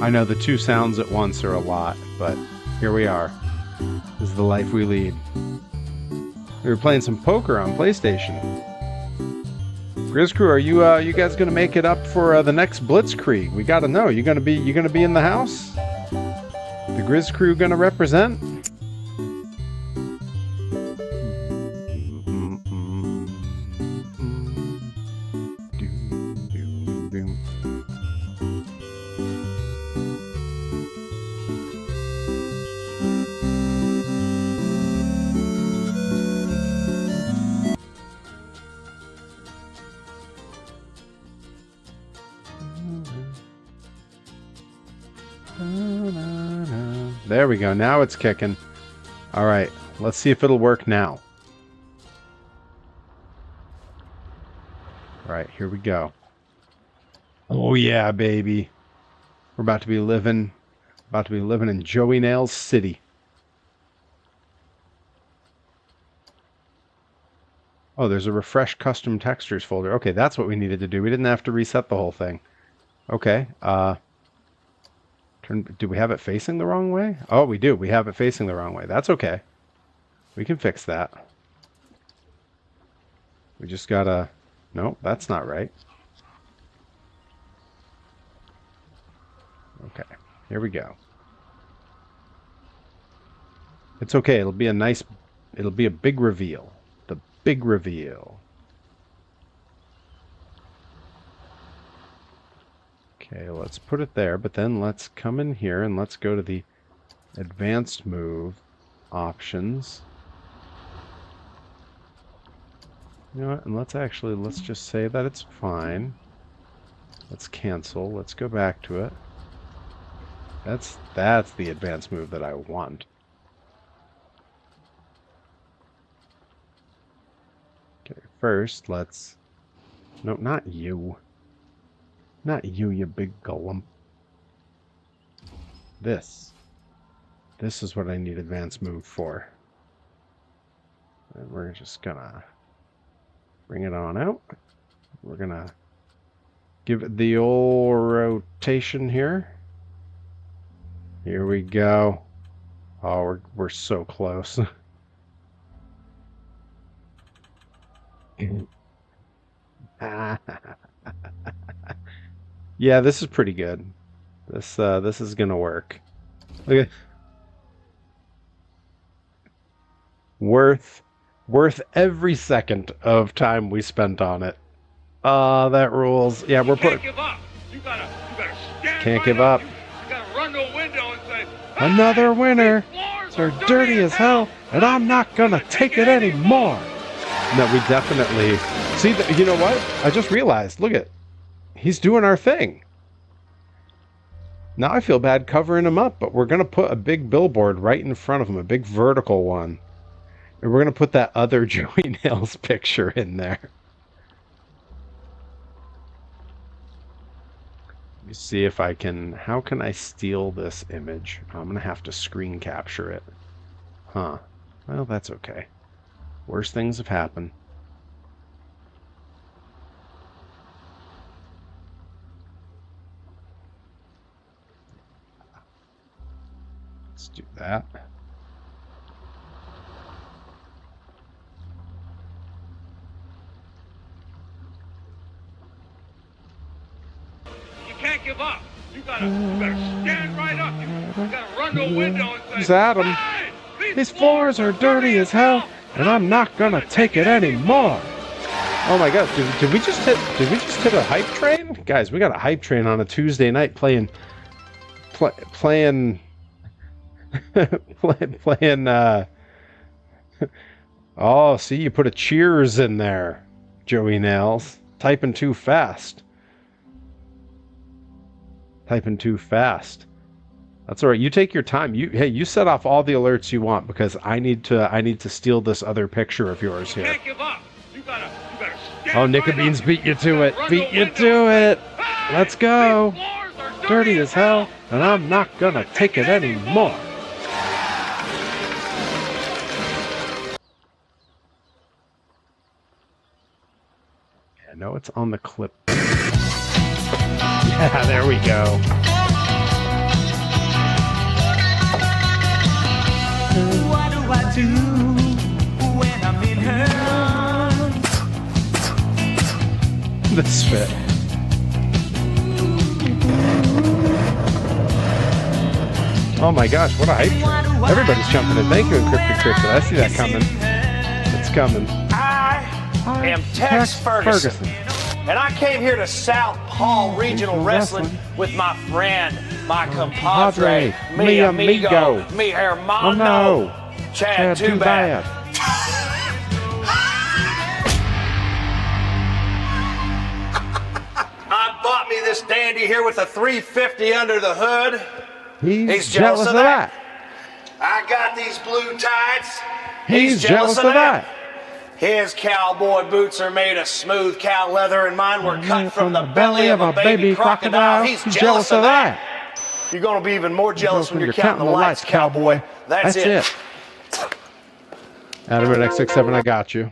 I know the two sounds at once are a lot, but here we are. This is the life we lead. We were playing some poker on PlayStation. Grizz Crew, are you guys gonna make it up for the next Blitzkrieg? We gotta know. You gonna be in the house? The Grizz Crew gonna represent? There we go. Now it's kicking. All right. Let's see if it'll work now. All right. Here we go. Oh yeah, baby. We're about to be living in Joey Nails City. Oh, there's a refresh custom textures folder. Okay, that's what we needed to do. We didn't have to reset the whole thing. Okay. Do we have it facing the wrong way? Oh, we do. We have it facing the wrong way. That's okay. We can fix that. We just gotta... No, that's not right. Okay, here we go. It's okay. It'll be a big reveal. The big reveal. Okay, let's put it there, but then let's come in here and let's go to the advanced move options. You know what? And let's just say that it's fine. Let's cancel. Let's go back to it. That's the advanced move that I want. Okay, first let's... No, not you. Not you, you big golem. This. This is what I need advanced move for. And we're just gonna bring it on out. We're gonna give it the old rotation here. Here we go. Oh, we're so close. Yeah, this is pretty good. This is gonna work. Look at worth every second of time we spent on it. That rules. Yeah, we're putting. Can't give up. You gotta stand Can't right give up. up. You gotta run to a window and say, Another winner. these floors They're dirty as hell, and I'm not gonna take it anymore. No, we definitely see. You know what? I just realized. Look at, he's doing our thing. Now I feel bad covering him up, but we're gonna put a big billboard right in front of him, a big vertical one, and we're gonna put that other Joey Nails picture in there. Let me see if I can. How can I steal this image? I'm gonna have to screen capture it. Huh. Well, that's okay. Worse things have happened. Let's do that. You can't give up. You gotta stand right up. You gotta run to a window and say, He's at 'em. "Hey, These floors are dirty as hell, and I'm not gonna take it anymore. Oh my god, did we just hit a hype train? Guys, we got a hype train on a Tuesday night playing oh, see, you put a cheers in there, Joey Nails. Typing too fast. Typing too fast. That's all right. You take your time. You set off all the alerts you want, because I need to steal this other picture of yours here. Can't give up. You gotta stand Oh, Nika right Beans up. beat you to it. Run Beat the you window to and say, it. "Hey, Let's go. these floors are Dirty as hell, and I'm not gonna take it anymore. I know it's on the clip. Yeah, there we go. What do I do when I'm in her arms? This fit. Oh my gosh, what a hype train. Everybody's jumping in. Thank you, Encrypted Cryptid. I see that coming. It's coming. I am Tex Ferguson, and I came here to South Paul Regional Wrestling with my friend, my compadre, mi amigo, mi hermano, Oh no, Chad Too Bad. I bought me this dandy here with a 350 under the hood. He's jealous of that. I got these blue tights. He's jealous of that. His cowboy boots are made of smooth cow leather, and mine were cut from the belly of a baby crocodile. He's jealous of that. You're gonna be even more jealous when you're counting the lights, cowboy. That's it. Adam at X67, I got you.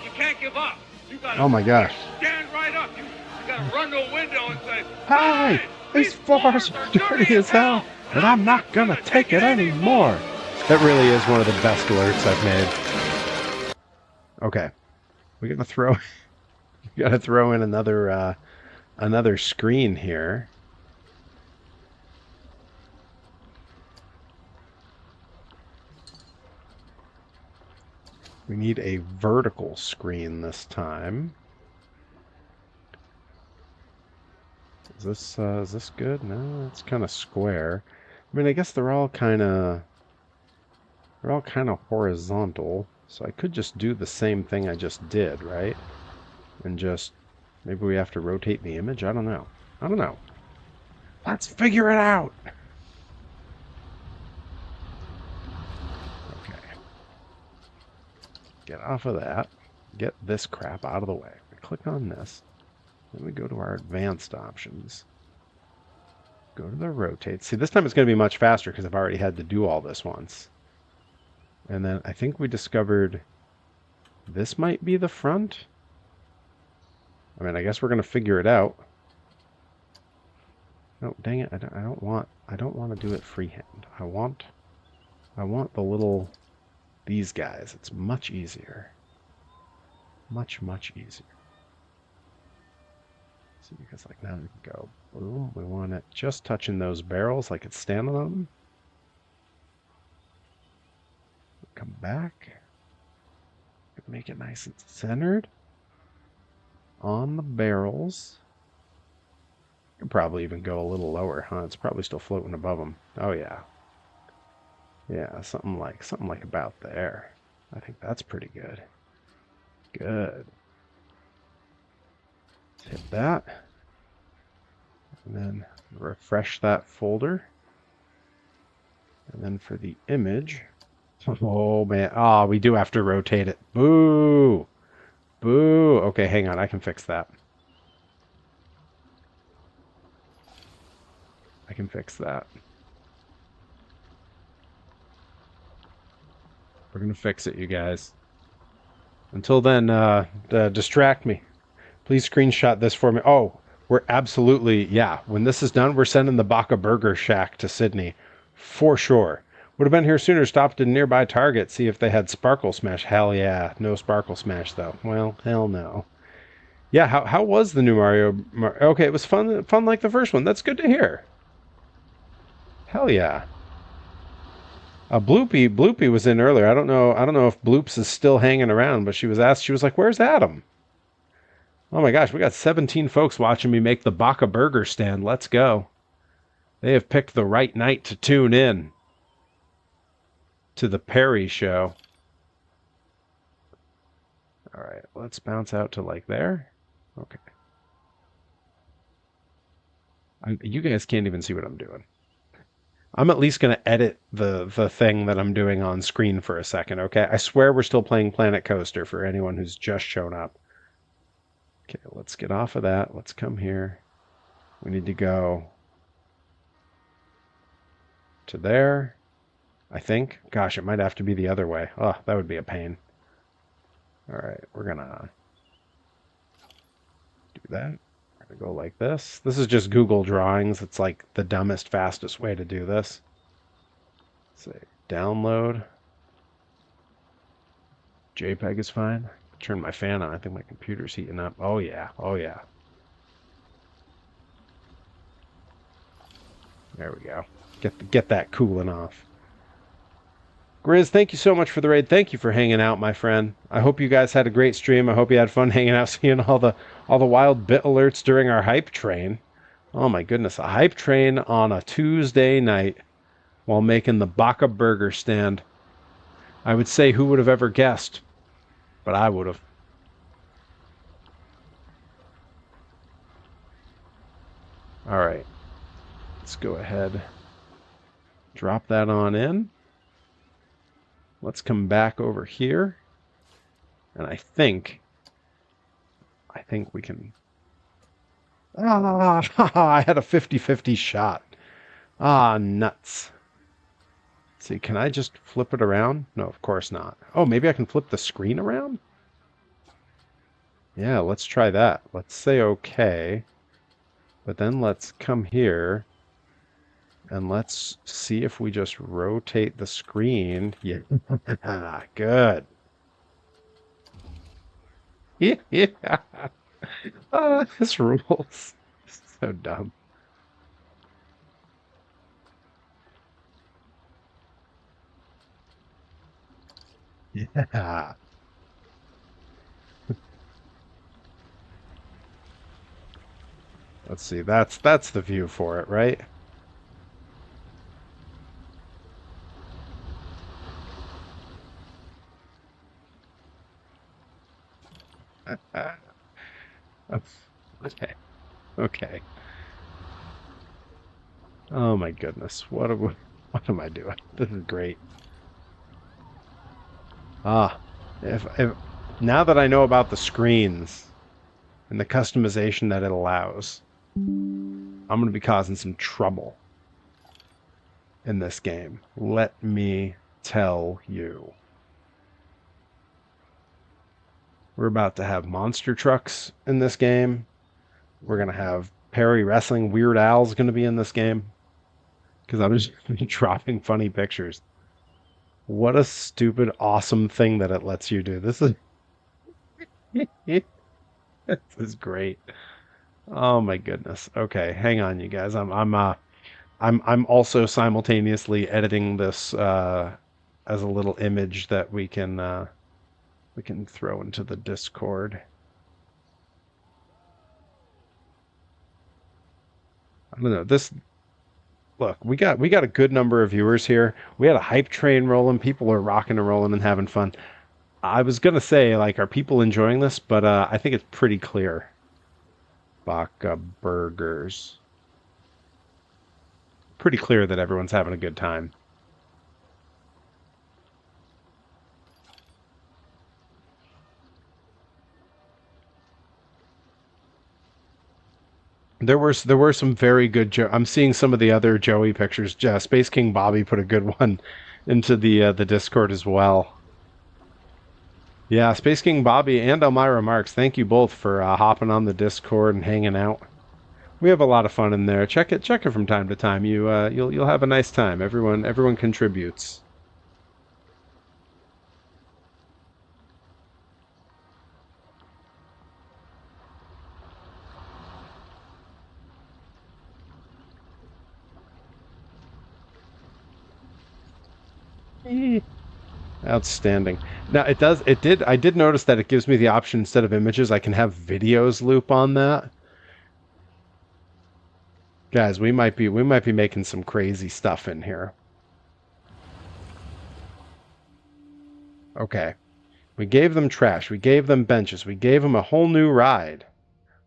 You can't give up. You gotta Oh my gosh. stand right up. You gotta run to a window and say, Hi, "Hey, these floors are dirty as hell, and I'm not gonna take it anymore. That really is one of the best alerts I've made. Okay, we gotta throw in another screen here. We need a vertical screen this time. Is this good? No, it's kind of square. I mean, I guess they're all kind of horizontal. So I could just do the same thing I just did, right? And just maybe we have to rotate the image. I don't know. I don't know. Let's figure it out. Get off of that. Get this crap out of the way. We click on this. Then we go to our advanced options. Go to the rotate. See, this time it's going to be much faster because I've already had to do all this once. And then I think we discovered this might be the front. I mean, I guess we're going to figure it out. No, dang it. I don't want to do it freehand. I want the little... these guys. It's much easier. Much easier. See, because like now we can go boom. We want it just touching those barrels like it's standing on them. Come back. Make it nice and centered on the barrels. You can probably even go a little lower, huh? It's probably still floating above them. Oh yeah. Yeah, something like about there. I think that's pretty good. Good. Let's hit that. And then refresh that folder. And then for the image. Oh man. Oh, we do have to rotate it. Boo! Boo! Okay, hang on. I can fix that. I can fix that. We're going to fix it, you guys. Until then, distract me. Please screenshot this for me. Oh, we're absolutely, yeah. When this is done, we're sending the Baka Burger Shack to Sydney. For sure. Would have been here sooner. Stopped at a nearby Target. See if they had Sparkle Smash. Hell yeah. No Sparkle Smash, though. Well, hell no. Yeah, how was the new Mario? Okay, it was fun like the first one. That's good to hear. Hell yeah. Bloopy was in earlier. I don't know if Bloops is still hanging around, but she was asked, she was like, "Where's Adam?" Oh my gosh, we got 17 folks watching me make the Baka Burger stand. Let's go. They have picked the right night to tune in to the Perry show. All right, let's bounce out to like there. Okay. You guys can't even see what I'm doing. I'm at least going to edit the thing that I'm doing on screen for a second, okay? I swear we're still playing Planet Coaster for anyone who's just shown up. Okay, let's get off of that. Let's come here. We need to go to there, I think. Gosh, it might have to be the other way. Oh, that would be a pain. All right, we're going to do that. We're going to go like this. This is just Google Drawings. It's like the dumbest, fastest way to do this. Say download. JPEG is fine. Turn my fan on. I think my computer's heating up. Oh yeah. Oh yeah. There we go. Get that cooling off. Grizz, thank you so much for the raid. Thank you for hanging out, my friend. I hope you guys had a great stream. I hope you had fun hanging out, seeing all the wild bit alerts during our hype train. Oh my goodness, a hype train on a Tuesday night while making the Baka Burger stand. I would say who would have ever guessed, but I would have. All right, let's go ahead. Drop that on in. Let's come back over here. And I think we can... Ah, I had a 50-50 shot. Ah, nuts. Let's see, can I just flip it around? No, of course not. Oh, maybe I can flip the screen around? Yeah, let's try that. Let's say okay. But then let's come here. And let's see if we just rotate the screen. Yeah, good. Yeah. This rules. So dumb. Yeah. Let's see. That's the view for it, right? Okay. Okay. Oh my goodness. What am I doing? This is great. If now that I know about the screens and the customization that it allows, I'm going to be causing some trouble in this game. Let me tell you. We're about to have monster trucks in this game. We're going to have Perry Wrestling. Weird Al's going to be in this game. Because I'm just dropping funny pictures. What a stupid, awesome thing that it lets you do. This is... this is great. Oh my goodness. Okay, hang on, you guys. I'm also simultaneously editing this as a little image that we can throw into the Discord. I don't know. Look, we got a good number of viewers here. We had a hype train rolling. People are rocking and rolling and having fun. I was gonna say, like, are people enjoying this? But I think it's pretty clear. Baka Burgers. Pretty clear that everyone's having a good time. There were some very good I'm seeing some of the other Joey pictures. Space King Bobby put a good one into the Discord as well. Yeah, Space King Bobby and Elmira Marks, thank you both for hopping on the Discord and hanging out. We have a lot of fun in there. Check it from time to time. You'll have a nice time. Everyone contributes. Outstanding. Now I did notice that it gives me the option, instead of images, I can have videos loop on that. Guys, we might be making some crazy stuff in here. Okay. We gave them trash. We gave them benches. We gave them a whole new ride.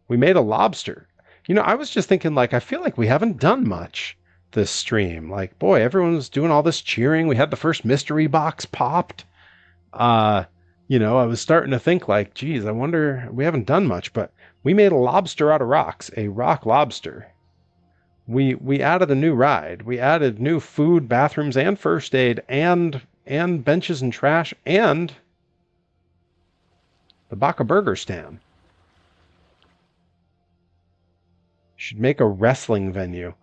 We made a lobster. You know, I was just thinking, like, I feel like we haven't done much this stream. Like, boy, everyone's doing all this cheering. We had the first mystery box popped. You know, I was starting to think, like, geez, I wonder, we haven't done much, but we made a lobster out of rocks, a rock lobster. We added a new ride. We added new food, bathrooms, and first aid, and benches and trash, and the Baka Burger stand. Should make a wrestling venue.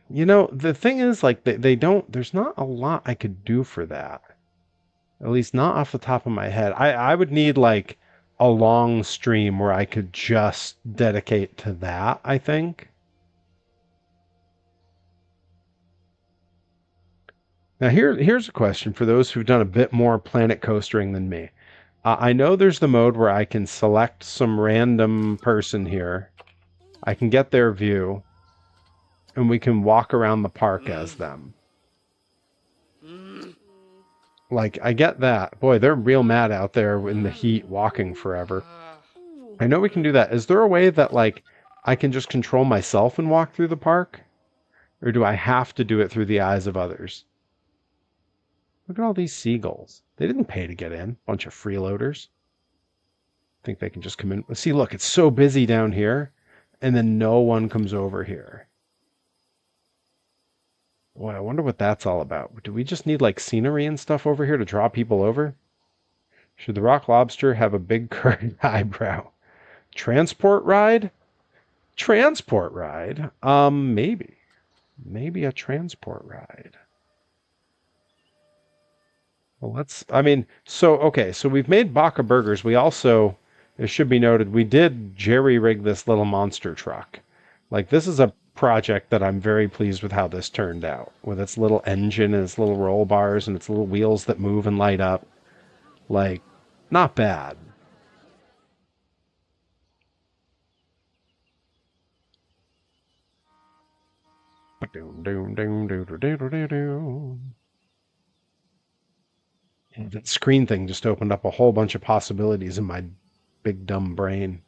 You know, the thing is, like, they don't, there's not a lot I could do for that. At least not off the top of my head. I would need, like, a long stream where I could just dedicate to that, I think. Now, here's a question for those who've done a bit more Planet Coastering than me. I know there's the mode where I can select some random person here. I can get their view, and we can walk around the park as them. Like, I get that. Boy, they're real mad out there in the heat walking forever. I know we can do that. Is there a way that, like, I can just control myself and walk through the park? Or do I have to do it through the eyes of others? Look at all these seagulls. They didn't pay to get in. Bunch of freeloaders. Think they can just come in. See, look, it's so busy down here, and then no one comes over here. Boy, I wonder what that's all about. Do we just need, like, scenery and stuff over here to draw people over? Should the rock lobster have a big curved eyebrow? Transport ride? Transport ride? Maybe. Maybe a transport ride. Well, okay, so we've made Baka Burgers. We also, it should be noted, we did jerry-rig this little monster truck. Like, this is a project that I'm very pleased with how this turned out. With its little engine and its little roll bars and its little wheels that move and light up. Like, not bad. And that screen thing just opened up a whole bunch of possibilities in my big dumb brain.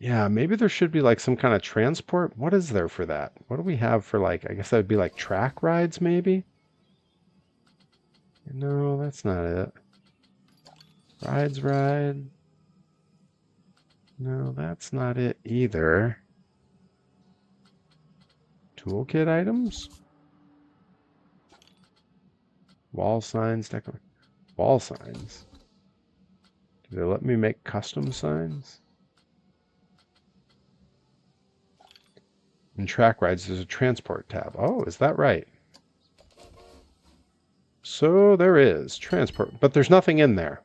Yeah, maybe there should be like some kind of transport. What is there for that? What do we have for like, I guess that would be like track rides maybe? No, that's not it. Ride. No, that's not it either. Toolkit items? Wall signs, wall signs. Do they let me make custom signs? In track rides, there's a transport tab. Oh, is that right? So there is transport, but there's nothing in there.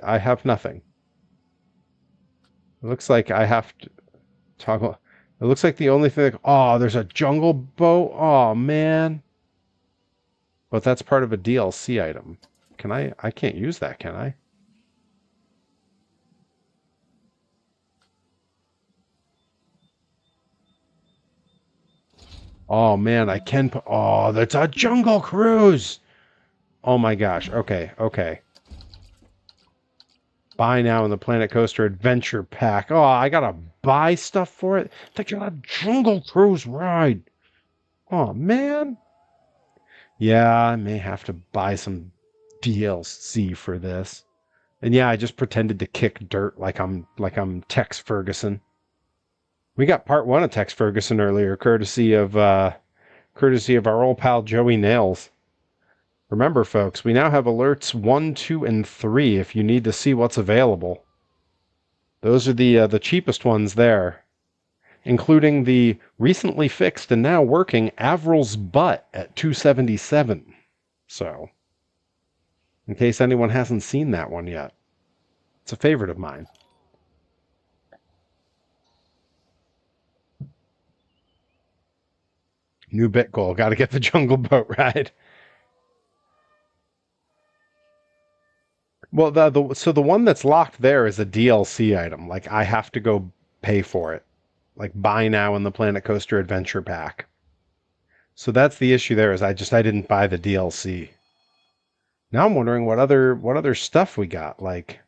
I have nothing. It looks like I have to toggle. It looks like the only thing. Oh, there's a jungle boat. Oh, man. But that's part of a DLC item. Can I can't use that, can I? Oh, man, I can put... Oh, that's a Jungle Cruise! Oh, my gosh. Okay. Buy now in the Planet Coaster Adventure Pack. Oh, I gotta buy stuff for it? They got a Jungle Cruise ride! Oh, man. Yeah, I may have to buy some DLC for this. And yeah, I just pretended to kick dirt like I'm Tex Ferguson. We got part 1 of Tex Ferguson earlier, courtesy of our old pal Joey Nails. Remember, folks, we now have alerts 1, 2, and 3 if you need to see what's available. Those are the cheapest ones there, including the recently fixed and now working Avril's Butt at $277. So, in case anyone hasn't seen that one yet, it's a favorite of mine. New bit goal. Got to get the Jungle Boat ride. Well, so the one that's locked there is a DLC item. Like, I have to go pay for it. Like, buy now in the Planet Coaster Adventure Pack. So that's the issue there, is I didn't buy the DLC. Now I'm wondering what other stuff we got. Like,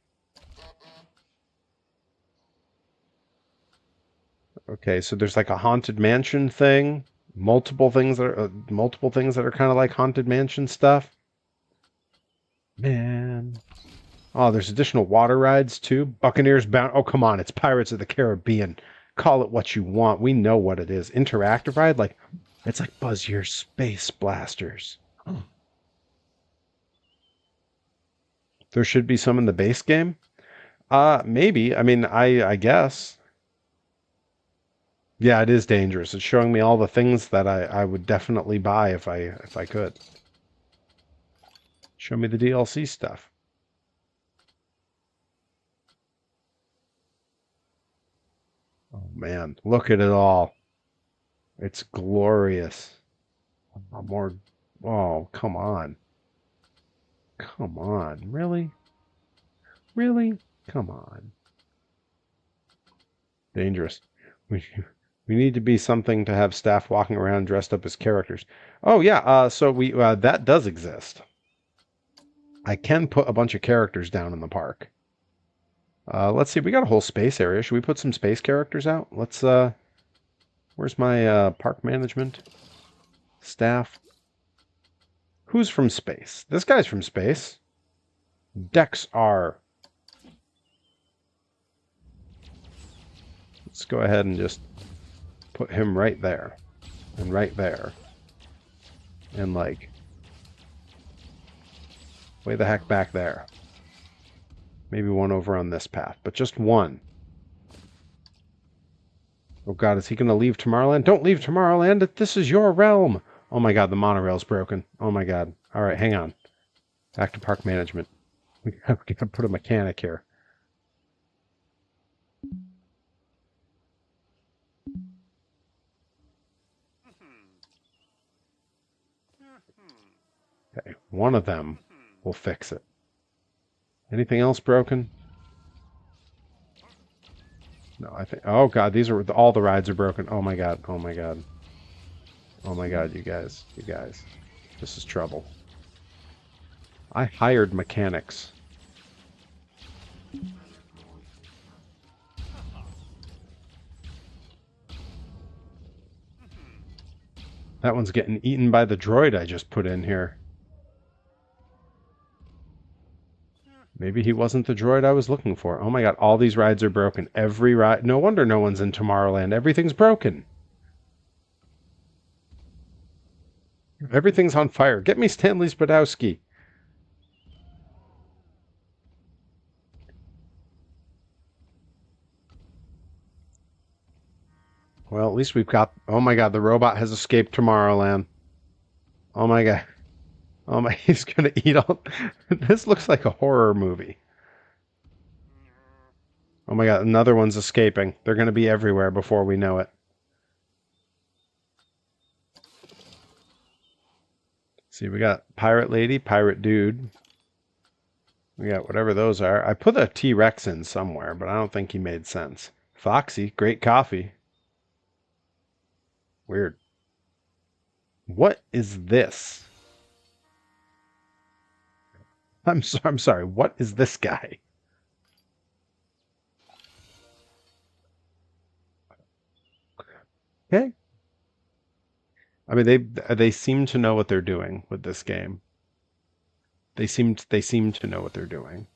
okay, so there's like a Haunted Mansion thing. Multiple things that are kind of like Haunted Mansion stuff. Man. Oh, there's additional water rides too. Buccaneers Bound. Oh, come on. It's Pirates of the Caribbean. Call it what you want. We know what it is. Interactive ride? Like, it's like Buzz-Year Space Blasters. Oh. There should be some in the base game? Maybe. I mean, I guess. Yeah, it is dangerous. It's showing me all the things that I would definitely buy if I could. Show me the DLC stuff. Oh man, look at it all. It's glorious. More. Oh, come on. Come on. Really? Really? Come on. Dangerous. We need to be something to have staff walking around dressed up as characters. Oh yeah, so that does exist. I can put a bunch of characters down in the park. Let's see, we got a whole space area. Should we put some space characters out? Let's, where's my park management staff? Who's from space? This guy's from space. Dex R. Let's go ahead and just put him right there. And right there. And like, way the heck back there. Maybe one over on this path, but just one. Oh god, is he going to leave Tomorrowland? Don't leave Tomorrowland! This is your realm! Oh my god, the monorail's broken. Oh my god. Alright, hang on. Back to park management. We gotta put a mechanic here. Okay, one of them will fix it. Anything else broken? No, I think... Oh, God, these are... All the rides are broken. Oh, my God. Oh, my God. Oh, my God, you guys. You guys. This is trouble. I hired mechanics. That one's getting eaten by the droid I just put in here. Maybe he wasn't the droid I was looking for. Oh my God, all these rides are broken. Every ride... No wonder no one's in Tomorrowland. Everything's broken. Everything's on fire. Get me Stanley Spadowski. Well, at least we've got... Oh my God, the robot has escaped Tomorrowland. Oh my God. Oh my... He's gonna eat all... This looks like a horror movie. Oh my God, another one's escaping. They're gonna be everywhere before we know it. See, we got Pirate Lady, Pirate Dude. We got whatever those are. I put a T-Rex in somewhere, but I don't think he made sense. Foxy, great coffee. Weird. What is this? I'm sorry. What is this guy? Okay. I mean, they seem to know what they're doing with this game. They seem to know what they're doing.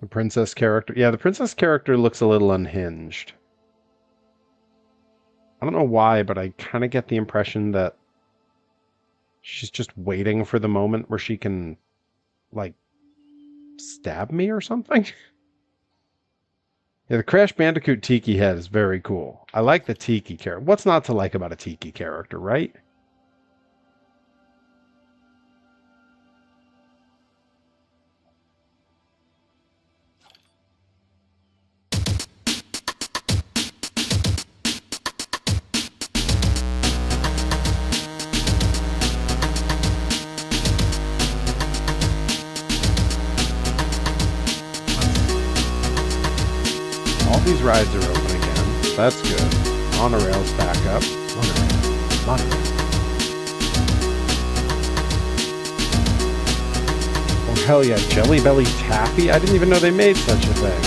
The princess character. Yeah, the princess character looks a little unhinged. I don't know why, but I kind of get the impression that she's just waiting for the moment where she can, like, stab me or something. Yeah, the Crash Bandicoot Tiki head is very cool. I like the Tiki character. What's not to like about a Tiki character, right? These rides are open again. That's good. Monorail's back up. Monorail. Oh, hell yeah. Jelly Belly Taffy? I didn't even know they made such a thing.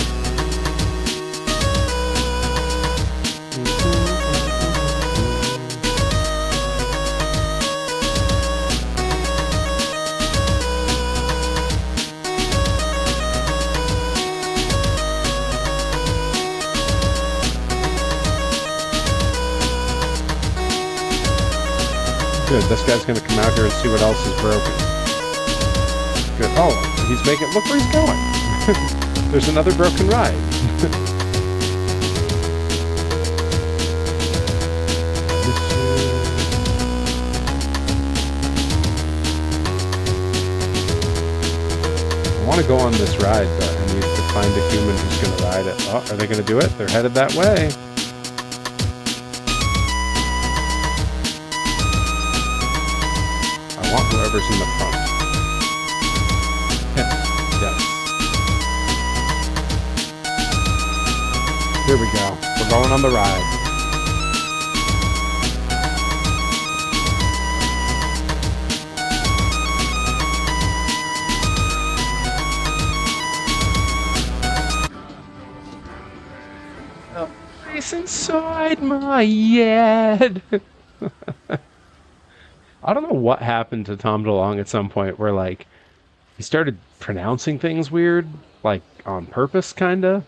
Good, this guy's gonna come out here and see what else is broken. Good. Oh, he's making... Look where he's going! There's another broken ride. I want to go on this ride, but I need to find a human who's gonna ride it. Oh, are they gonna do it? They're headed that way. I want whoever's in the front. Yes. Here we go. We're going on the ride. A place inside my head. I don't know what happened to Tom DeLonge at some point where, like, he started pronouncing things weird, like, on purpose, kinda.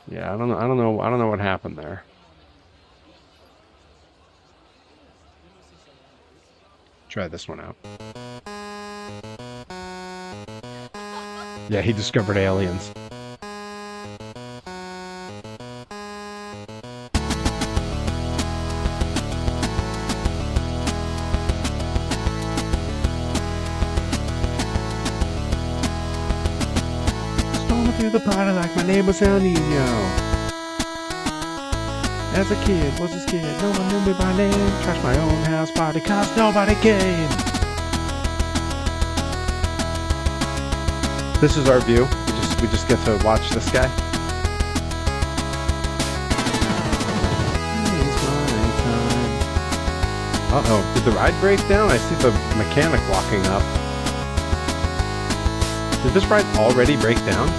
Yeah, I don't know what happened there. Try this one out. Yeah, he discovered aliens. to the party like my name was El Nino. As a kid, was a skid, no one knew me by name. Trashed my own house party cause nobody came. This is our view. We just get to watch this guy. Uh-oh, did the ride break down? I see the mechanic walking up. Did this ride already break down?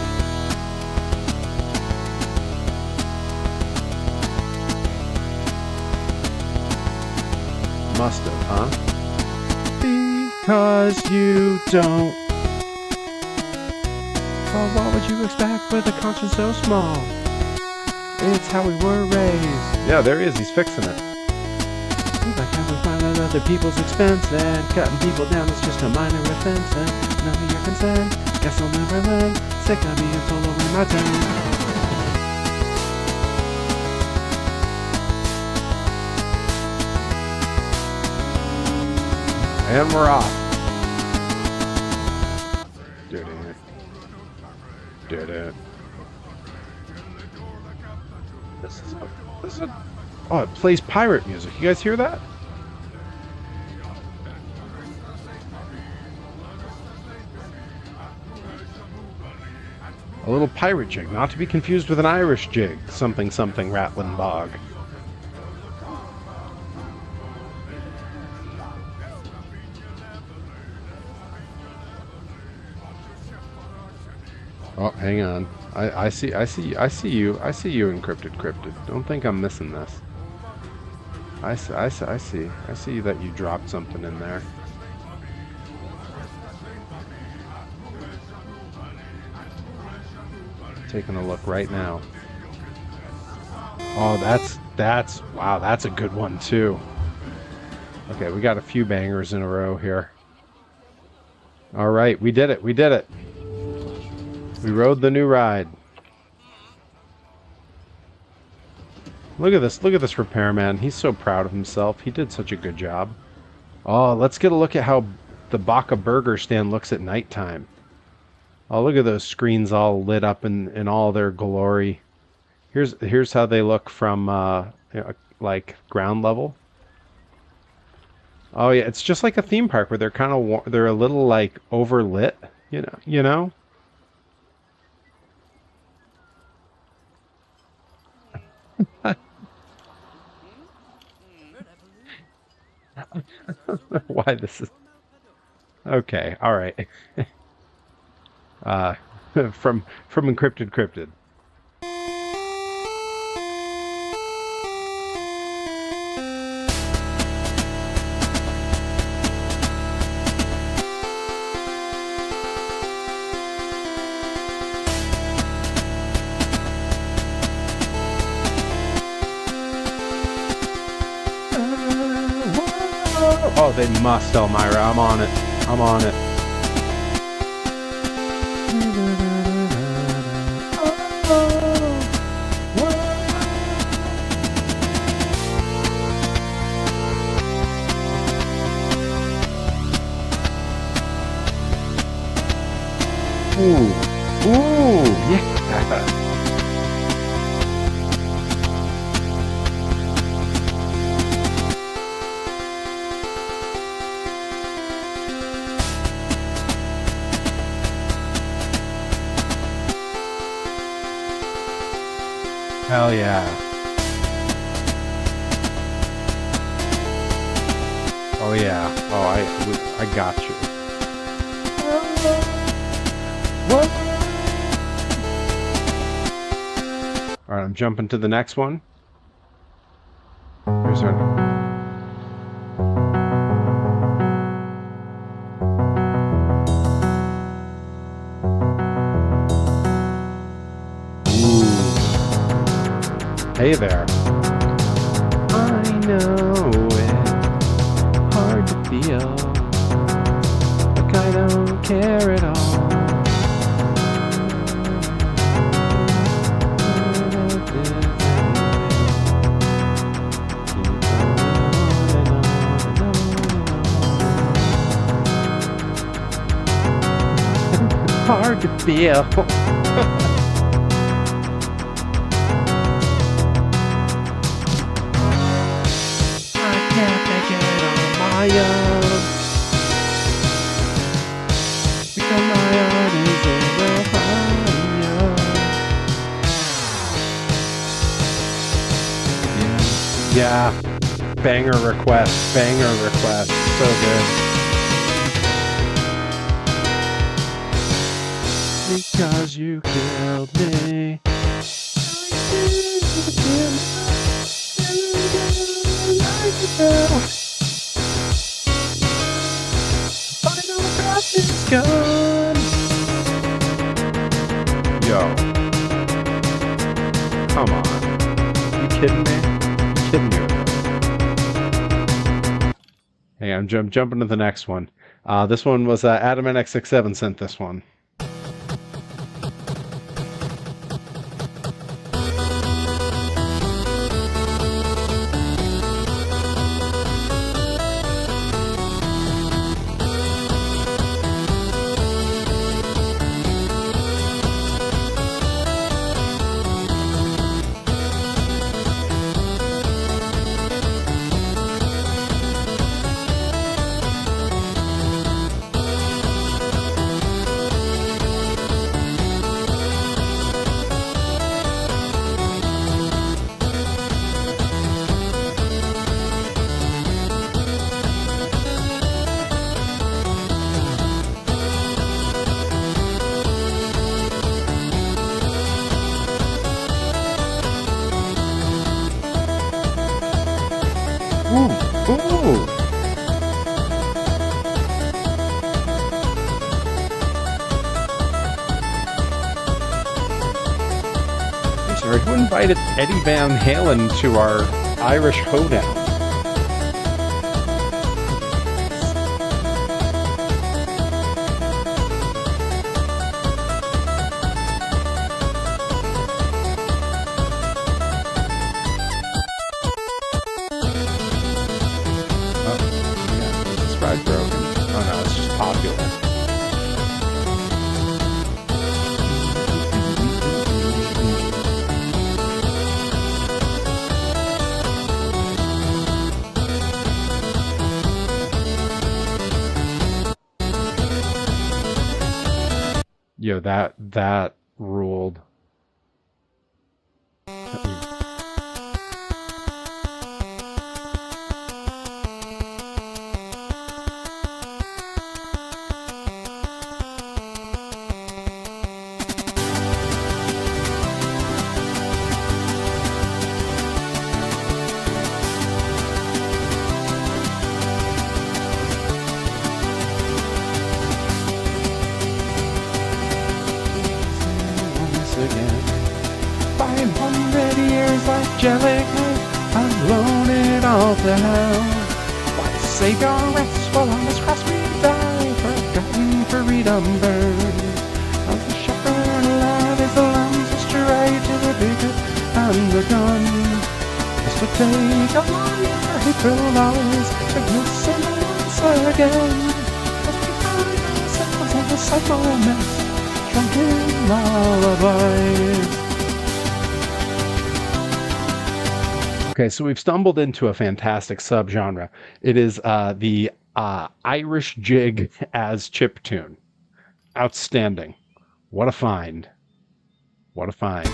Must have, huh? Because you don't. Well, what would you expect with a conscience so small? It's how we were raised. Yeah, there he is. He's fixing it. Like having fun at other people's expense and cutting people down is just a minor offense and none of your concern. Guess I'll never learn. Sick of being told over my turn. And we're off. Did it. Did it. This is a oh, it plays pirate music. You guys hear that? A little pirate jig, not to be confused with an Irish jig. Something something rattling bog. Oh, hang on. I see you, encrypted cryptid. Don't think I'm missing this. I see that you dropped something in there. Taking a look right now. Oh, wow, that's a good one too. Okay, we got a few bangers in a row here. All right, we did it. We rode the new ride. Look at this repairman. He's so proud of himself. He did such a good job. Oh, let's get a look at how the Baca Burger stand looks at nighttime. Oh, look at those screens all lit up in all their glory. Here's how they look from like ground level. Oh yeah, it's just like a theme park where they're a little like overlit, you know. Why this is okay? All right. From encrypted cryptid. Oh, they must, Elmira. I'm on it. I'm on it. Ooh. Ooh, yeah. Hell yeah. Oh yeah. Oh, I got you. All right, I'm jumping to the next one. Here's our... Hey there. I know it's hard to feel like I don't care at all. Hard to feel. my yard. Because my yard is in Ohio. Yeah. Banger request. So good. Because you killed me. Yo. Come on. You kidding me? Kidding me with this. Hey, I'm jumping to the next one. This one was Adam NX67 sent this one. Ooh. Sorry, who invited Eddie Van Halen to our Irish hoedown? Yo, that ruled. I've blown it all down. Why save your rest while on this cross we die? Forgotten freedom burns. As the shepherd alive is the lambs that stray to the bigot and the gun. Just to take a longer hateful eyes to listen once again. As we find ourselves in the cycle mess, drunken lullabies. Okay, so we've stumbled into a fantastic subgenre. It is the Irish jig as chiptune. Outstanding. What a find. What a find.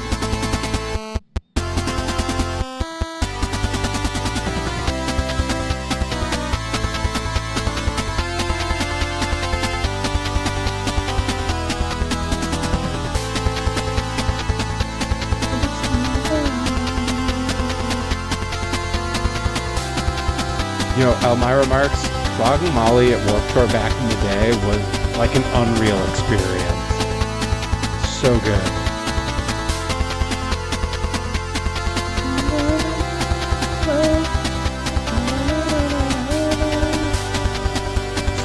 You know, Elmira Marks, flogging Molly at Warped Tour back in the day was like an unreal experience. So good.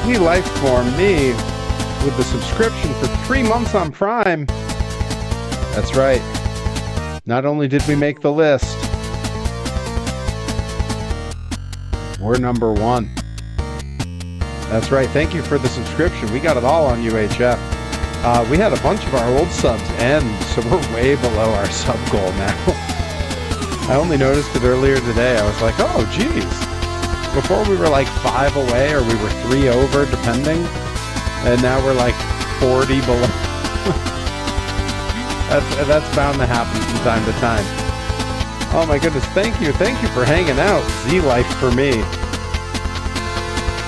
Sweet life for me with the subscription for 3 months on Prime. That's right. Not only did we make the list, we're number 1. That's right. Thank you for the subscription. We got it all on UHF. We had a bunch of our old subs end, so we're way below our sub goal now. I only noticed it earlier today. I was like, oh, geez. Before we were like 5 away, or we were 3 over, depending. And now we're like 40 below. That's bound to happen from time to time. Oh my goodness, thank you for hanging out. Z-Life for me.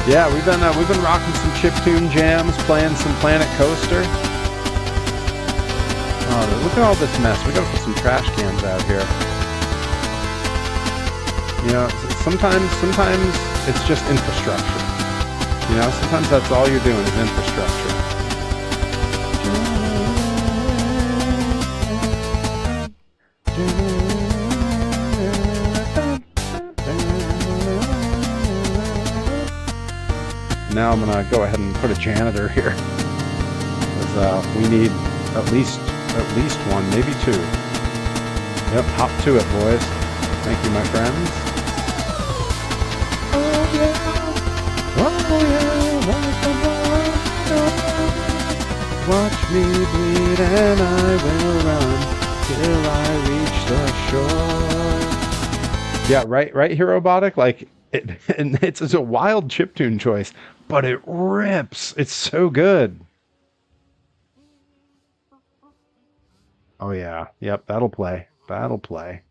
Yeah, we've been rocking some chiptune jams, playing some Planet Coaster. Oh, look at all this mess. We gotta put some trash cans out here. You know, sometimes it's just infrastructure. You know, sometimes that's all you're doing is infrastructure. Now I'm gonna go ahead and put a janitor here, because we need at least one, maybe 2. Yep, hop to it, boys. Thank you, my friends. Oh yeah, watch me bleed and I will run till I reach the shore. Yeah, right, Herobotic. Like it's a wild chiptune choice, but it rips. It's so good. Oh yeah, yep, that'll play. That'll play.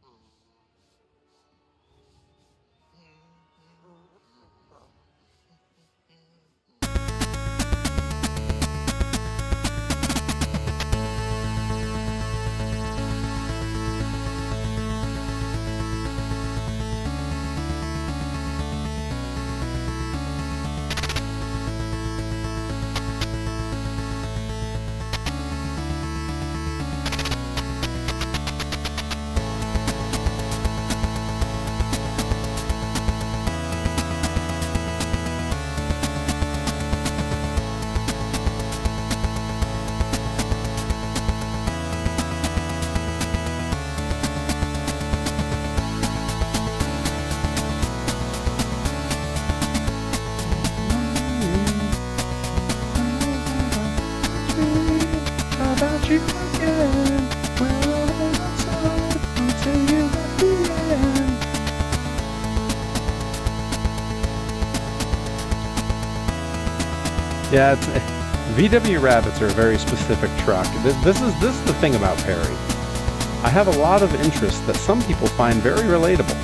Yeah, VW Rabbits are a very specific truck. This is the thing about Perry. I have a lot of interests that some people find very relatable.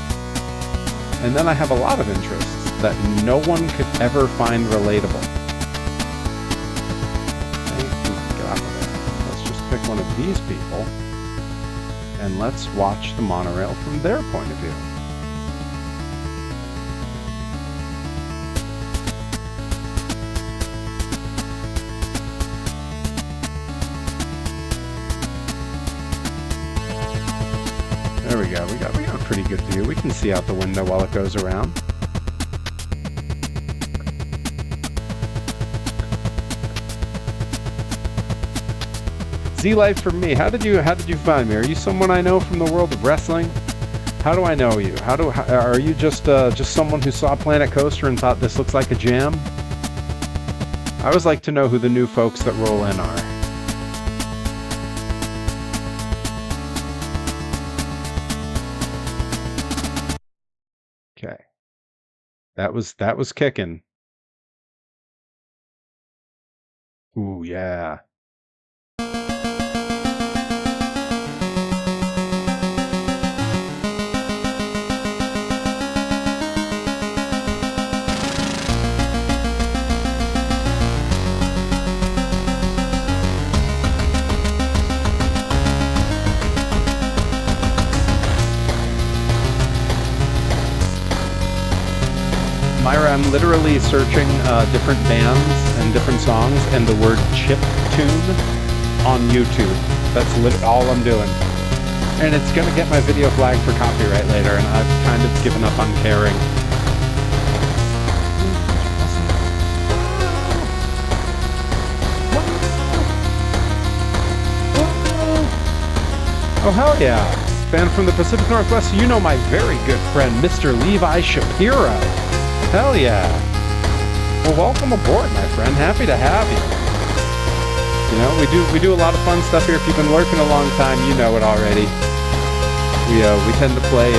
And then I have a lot of interests that no one could ever find relatable. Get out of there. Let's just pick one of these people and let's watch the monorail from their point of view. There we go. We got a pretty good view. We can see out the window while it goes around. Z-Life for me. How did you find me? Are you someone I know from the world of wrestling? How do I know you? Are you just someone who saw Planet Coaster and thought this looks like a jam? I always like to know who the new folks that roll in are. Okay. That was kicking. Ooh, yeah. Myra, I'm literally searching different bands and different songs and the word chip tune on YouTube. That's all I'm doing. And it's going to get my video flagged for copyright later, and I've kind of given up on caring. Oh, hell yeah. Fan from the Pacific Northwest, you know my very good friend, Mr. Levi Shapiro. Hell yeah. Well, welcome aboard, my friend. Happy to have you. You know, we do a lot of fun stuff here. If you've been lurking a long time, you know it already. We tend to play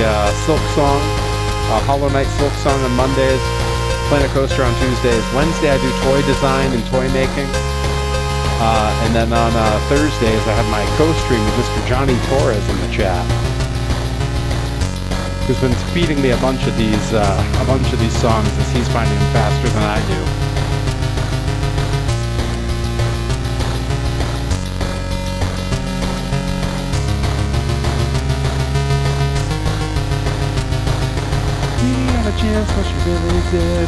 Silk Song Hollow Knight Silk Song on Mondays. Planet Coaster on Tuesdays. Wednesday I do toy design and toy making. And then on Thursdays I have my co-stream with Mr. Johnny Torres in the chat, who's been feeding me a bunch of these songs as he's finding them faster than I do. Chance what she really did.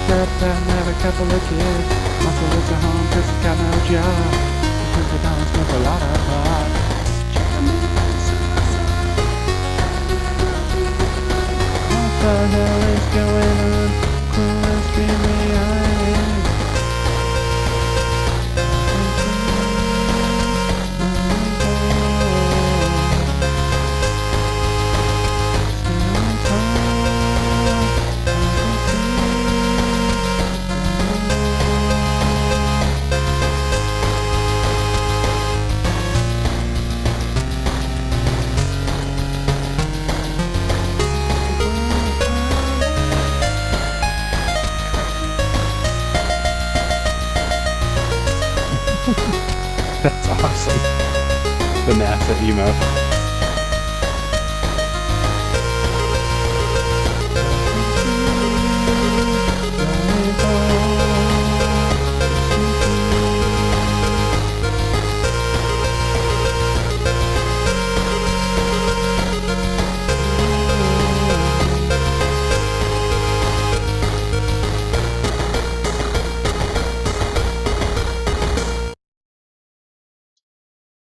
Got that and have a couple of kids. Muscle lives at home cause it's got no job. $20 smoke a lot of pot. What the hell is going on? Cool and streamy island. That's awesome. The NASA emote.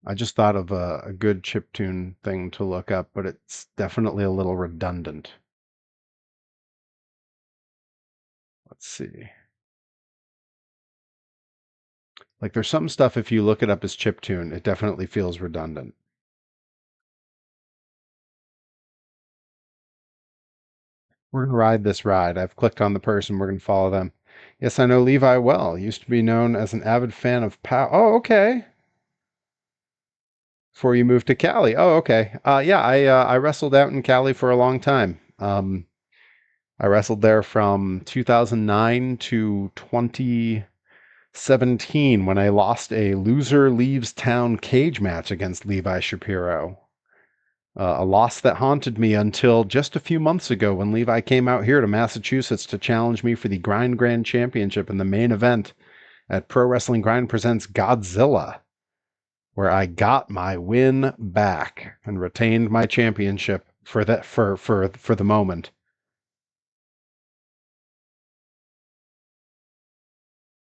I just thought of a good chiptune thing to look up, but it's definitely a little redundant. Let's see. Like there's some stuff, if you look it up as chiptune, it definitely feels redundant. We're going to ride this ride. I've clicked on the person. We're going to follow them. Yes, I know Levi well. Used to be known as an avid fan of Pow. Oh, okay. Before you moved to Cali. Oh, okay. Yeah, I wrestled out in Cali for a long time. I wrestled there from 2009 to 2017 when I lost a loser leaves town cage match against Levi Shapiro. A loss that haunted me until just a few months ago when Levi came out here to Massachusetts to challenge me for the Grind Grand Championship in the main event at Pro Wrestling Grind Presents Godzilla, where I got my win back and retained my championship for the moment.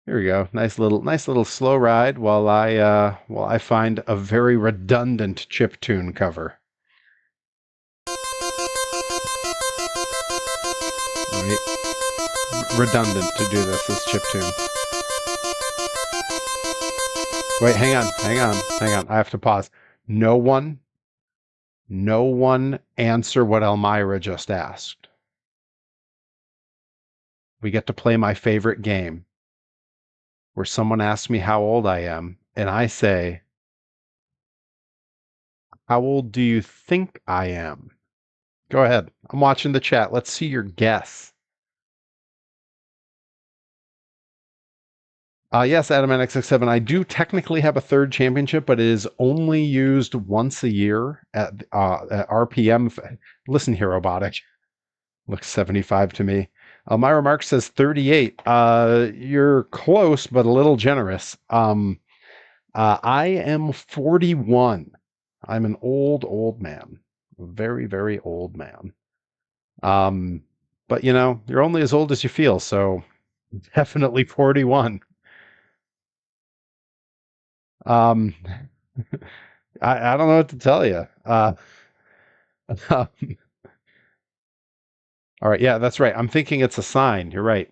Here we go. Nice little slow ride while I find a very redundant chiptune cover. Right. Redundant to do this as chiptune. Wait, hang on. I have to pause. No one answer what Elmira just asked. We get to play my favorite game, where someone asks me how old I am, and I say, how old do you think I am? Go ahead. I'm watching the chat. Let's see your guess. Yes, AdamNX67. I do technically have a third championship, but it is only used once a year at RPM. Listen here, Robotic. Looks 75 to me. Myra Marks says 38. You're close, but a little generous. I am 41. I'm an old man. A very, very old man. But, you know, you're only as old as you feel, so definitely 41. I don't know what to tell you. All right, yeah, that's right. I'm thinking it's a sign. You're right.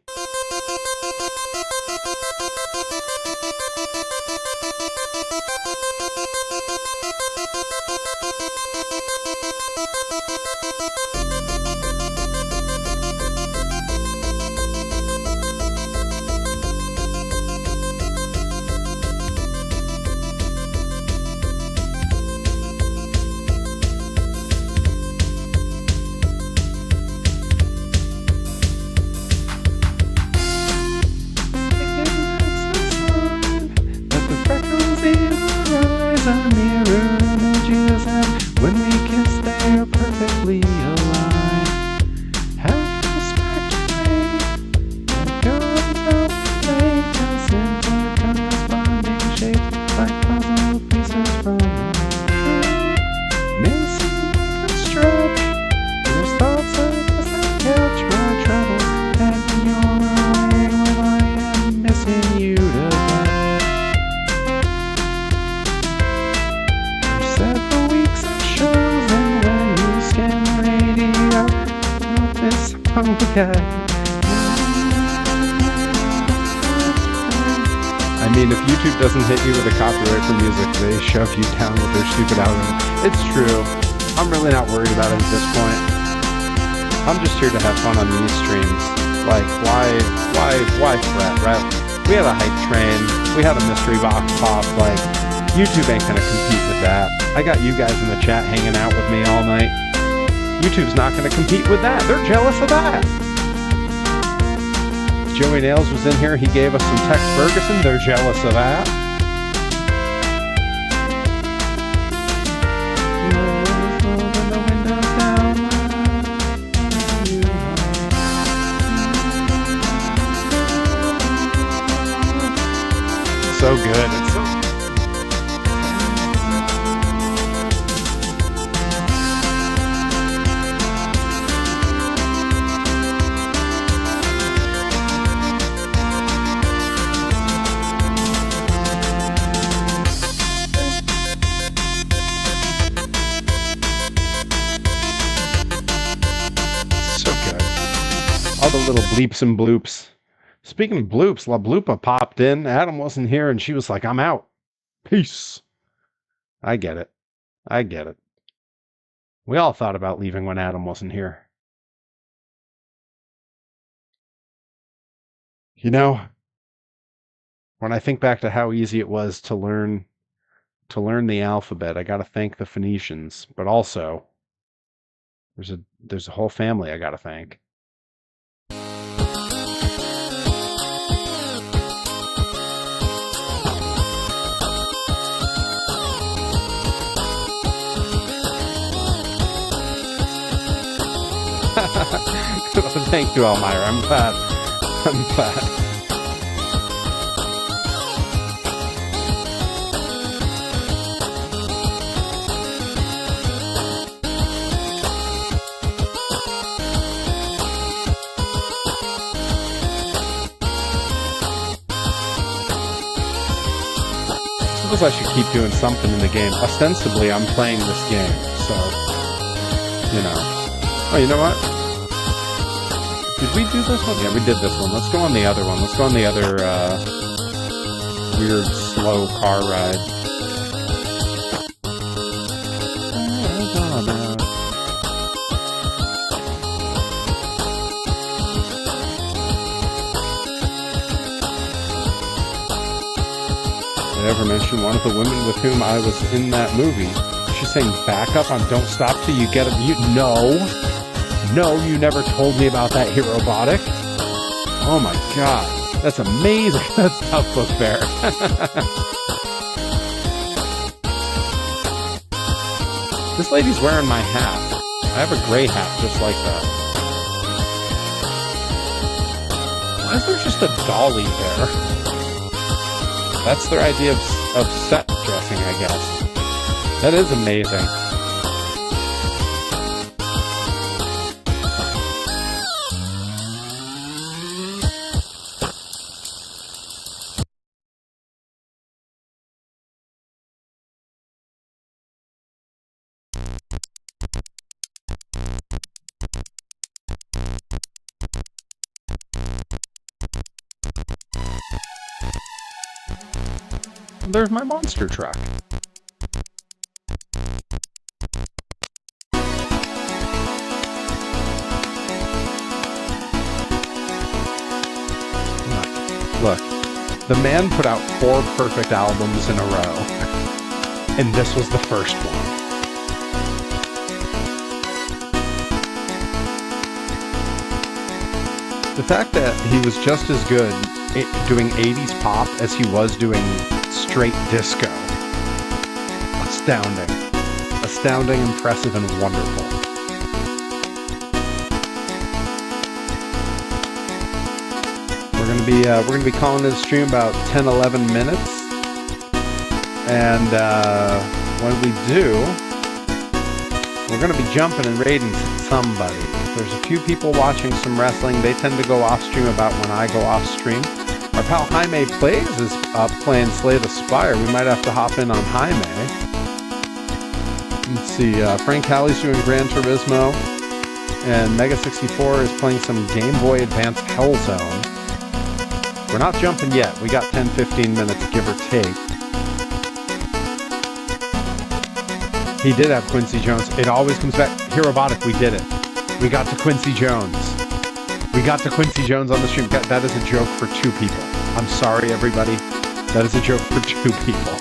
Okay. I mean, if YouTube doesn't hit you with a copyright for music, they shove you down with their stupid algorithm. It's true. I'm really not worried about it at this point. I'm just here to have fun on these streams. Like, why fret, right? We had a hype train. We had a mystery box pop. Like, YouTube ain't gonna compete with that. I got you guys in the chat hanging out with me all night. YouTube's not gonna compete with that. They're jealous of that. Joey Nails was in here. He gave us some Tex Ferguson. They're jealous of that. So good. It's so little bleeps and bloops. Speaking of bloops, La Bloopa popped in. Adam wasn't here, and she was like, I'm out. Peace. I get it. I get it. We all thought about leaving when Adam wasn't here. You know, when I think back to how easy it was to learn the alphabet, I got to thank the Phoenicians, but also there's a whole family I got to thank. Thank you, Elmira. I'm glad. Suppose I should keep doing something in the game. Ostensibly, I'm playing this game, so, you know. Oh, you know what? Did we do this one? Yeah, we did this one. Let's go on the other one. Let's go on the other, weird, slow car ride. Did I ever mention one of the women with whom I was in that movie? She's saying back up on Don't Stop Till You Get a Mute. No, you never told me about that Herobotic. Oh my god, that's amazing. That's Tough Book Bear. This lady's wearing my hat. I have a gray hat just like that. Why is there just a dolly there? That's their idea of set dressing, I guess. That is amazing. There's my monster truck. Look, the man put out 4 perfect albums in a row, and this was the first one. The fact that he was just as good doing 80s pop as he was doing straight disco. Astounding. Astounding, impressive, and wonderful. We're gonna be calling this stream about 10-11 minutes. And when we do, we're gonna be jumping and raiding somebody. There's a few people watching some wrestling. They tend to go off stream about when I go off stream. Our pal Jaime Plays is up playing Slay the Spire. We might have to hop in on Jaime. Let's see, Frank Hallie's doing Gran Turismo. and Mega 64 is playing some Game Boy Advance Hellzone. We're not jumping yet. We got 10-15 minutes, give or take. He did have Quincy Jones. It always comes back. Herobotic, we did it. We got to Quincy Jones. We got to Quincy Jones on the stream. That is a joke for 2 people. I'm sorry, everybody. That is a joke for 2 people.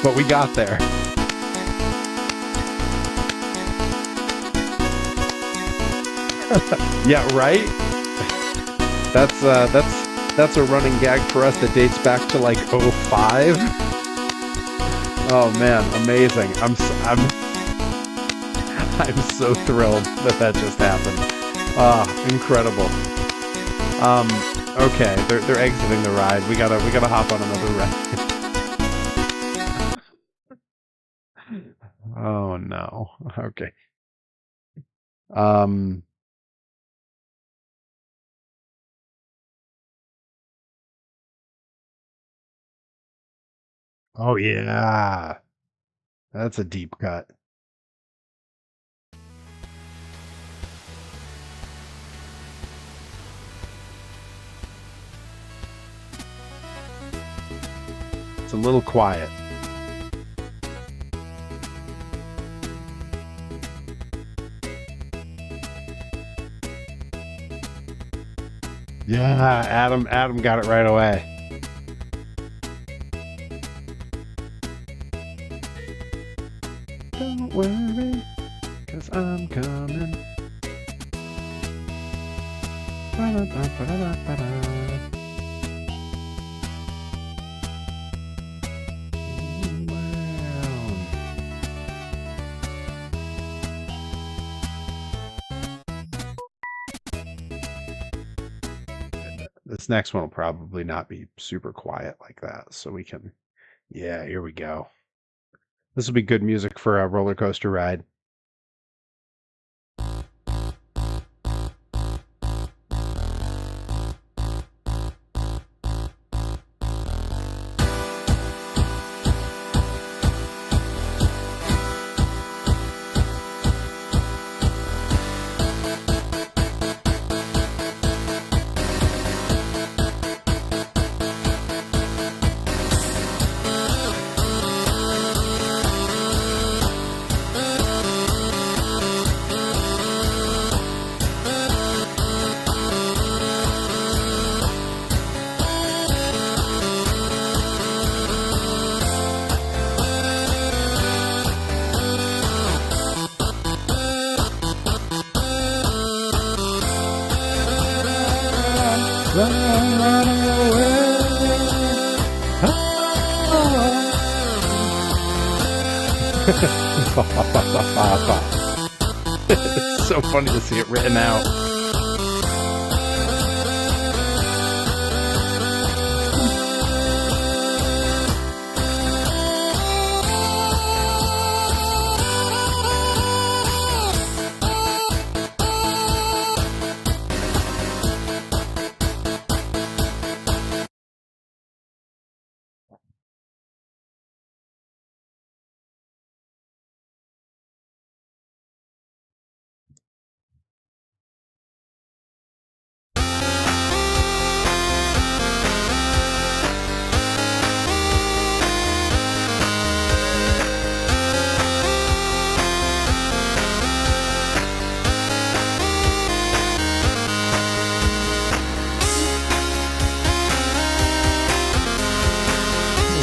But we got there. Yeah, right? That's a running gag for us that dates back to like 05. Oh man, amazing. I'm so thrilled that just happened. Ah, incredible. Okay, they're exiting the ride. We gotta hop on another ride. Oh no. Okay. Oh yeah. That's a deep cut. It's a little quiet. Yeah, Adam got it right away. Don't worry, 'cause I'm coming. This next one will probably not be super quiet like that, so we can... Yeah, here we go. This will be good music for a roller coaster ride. It's so funny to see it written out.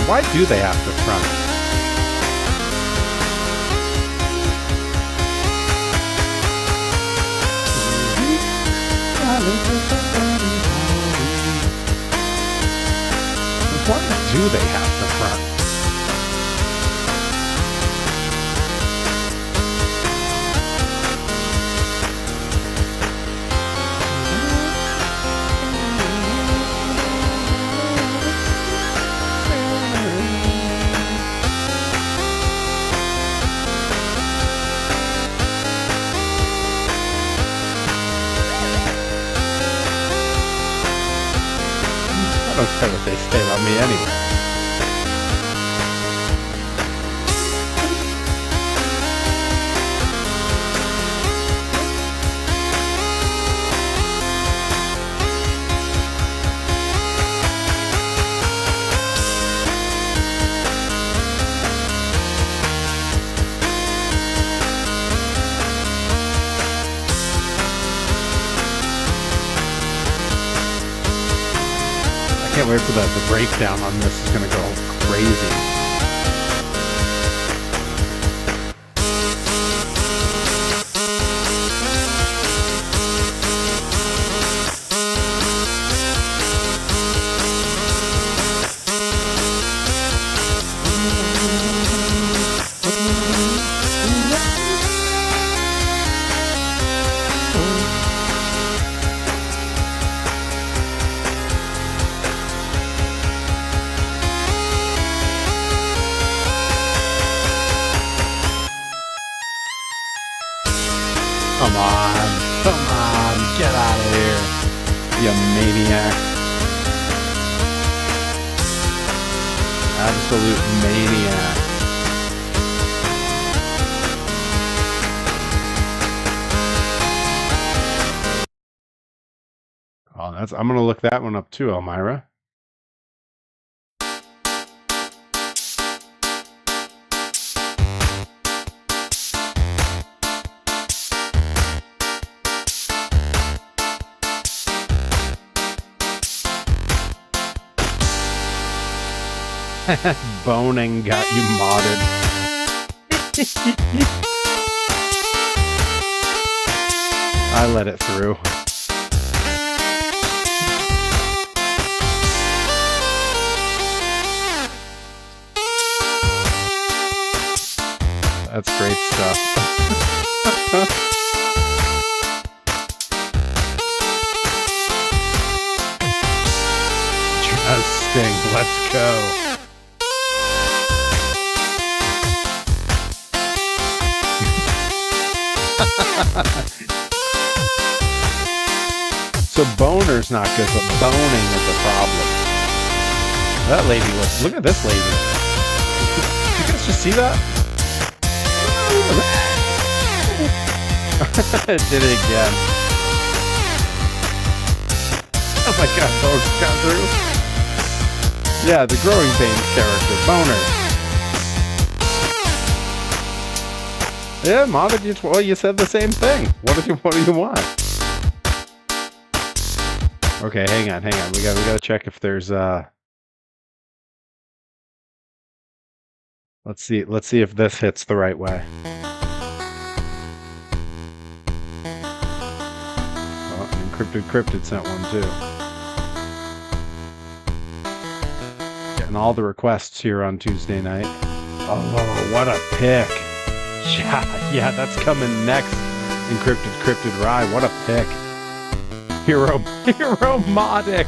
Why do they have to front? Why do they have to front? I don't care what they say about me anyway. can't wait for the breakdown on this. Is going to go crazy. Come on, get out of here, you maniac. Absolute maniac. Oh, I'm gonna look that one up too, Elmira. Boning got you modded. I let it through. That's great stuff. Just Sting, let's go. So boner's not good, but boning is a problem. That lady look at this lady. You guys just see that? It did it again. Oh my god, folks got through. Yeah, the Growing Pains character, Boner. Yeah, modded you. Well, you said the same thing. What do you want? Okay, hang on. We gotta check if there's Let's see if this hits the right way. Oh, Encrypted Cryptid sent one too. Getting all the requests here on Tuesday night. Oh, what a pick! Yeah, that's coming next. Encrypted Cryptid Rye, what a pick! Hero Modic.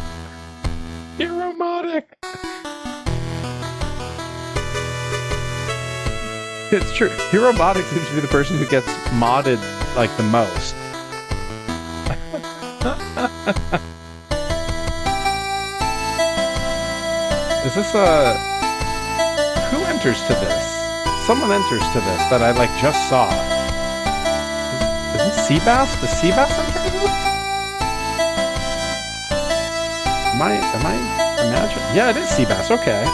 It's true. Hero Modic seems to be the person who gets modded like the most. Is this who enters to this? Someone enters to this that I like just saw. Is this Seabass? Does Seabass enter to this? Am I imagining? Yeah, it is Seabass. Okay.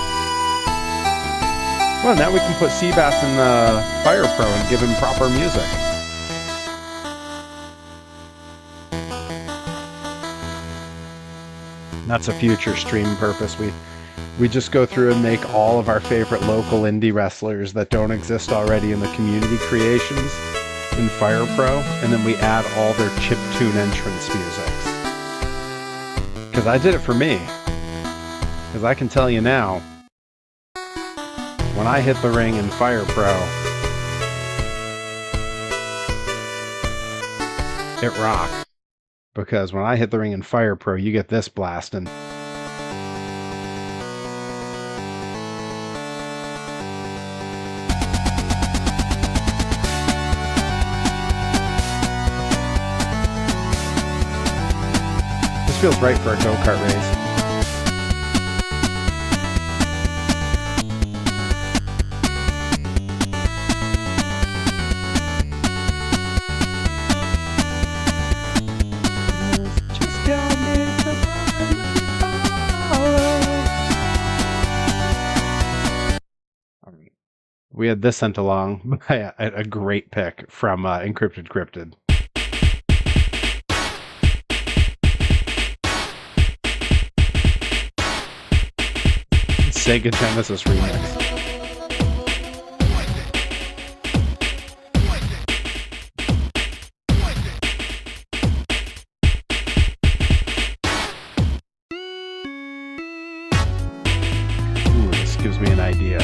Well, now we can put Seabass in the Fire Pro and give him proper music. That's a future stream purpose. We just go through and make all of our favorite local indie wrestlers that don't exist already in the community creations in Fire Pro, and then we add all their chiptune entrance musics. Because I did it for me. Because I can tell you now, when I hit the ring in Fire Pro, it rocks. Because when I hit the ring in Fire Pro, you get this blasting. This feels right for a go-kart race. We had this sent along by a great pick from Encrypted Cryptid. Sega Genesis remix. Ooh, this gives me an idea.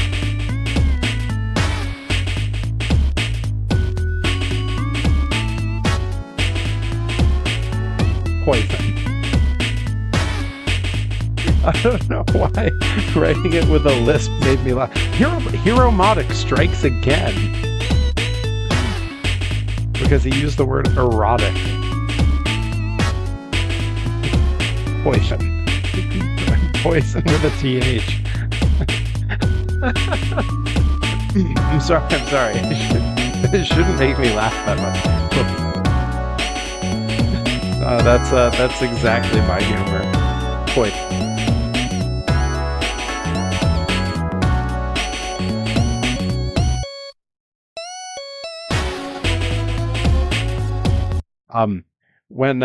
Poison. I don't know why writing it with a lisp made me laugh. Heromotic strikes again. Because he used the word erotic. Poison. Poison with a TH. I'm sorry. It shouldn't make me laugh that much. That's exactly my humor. Poison. When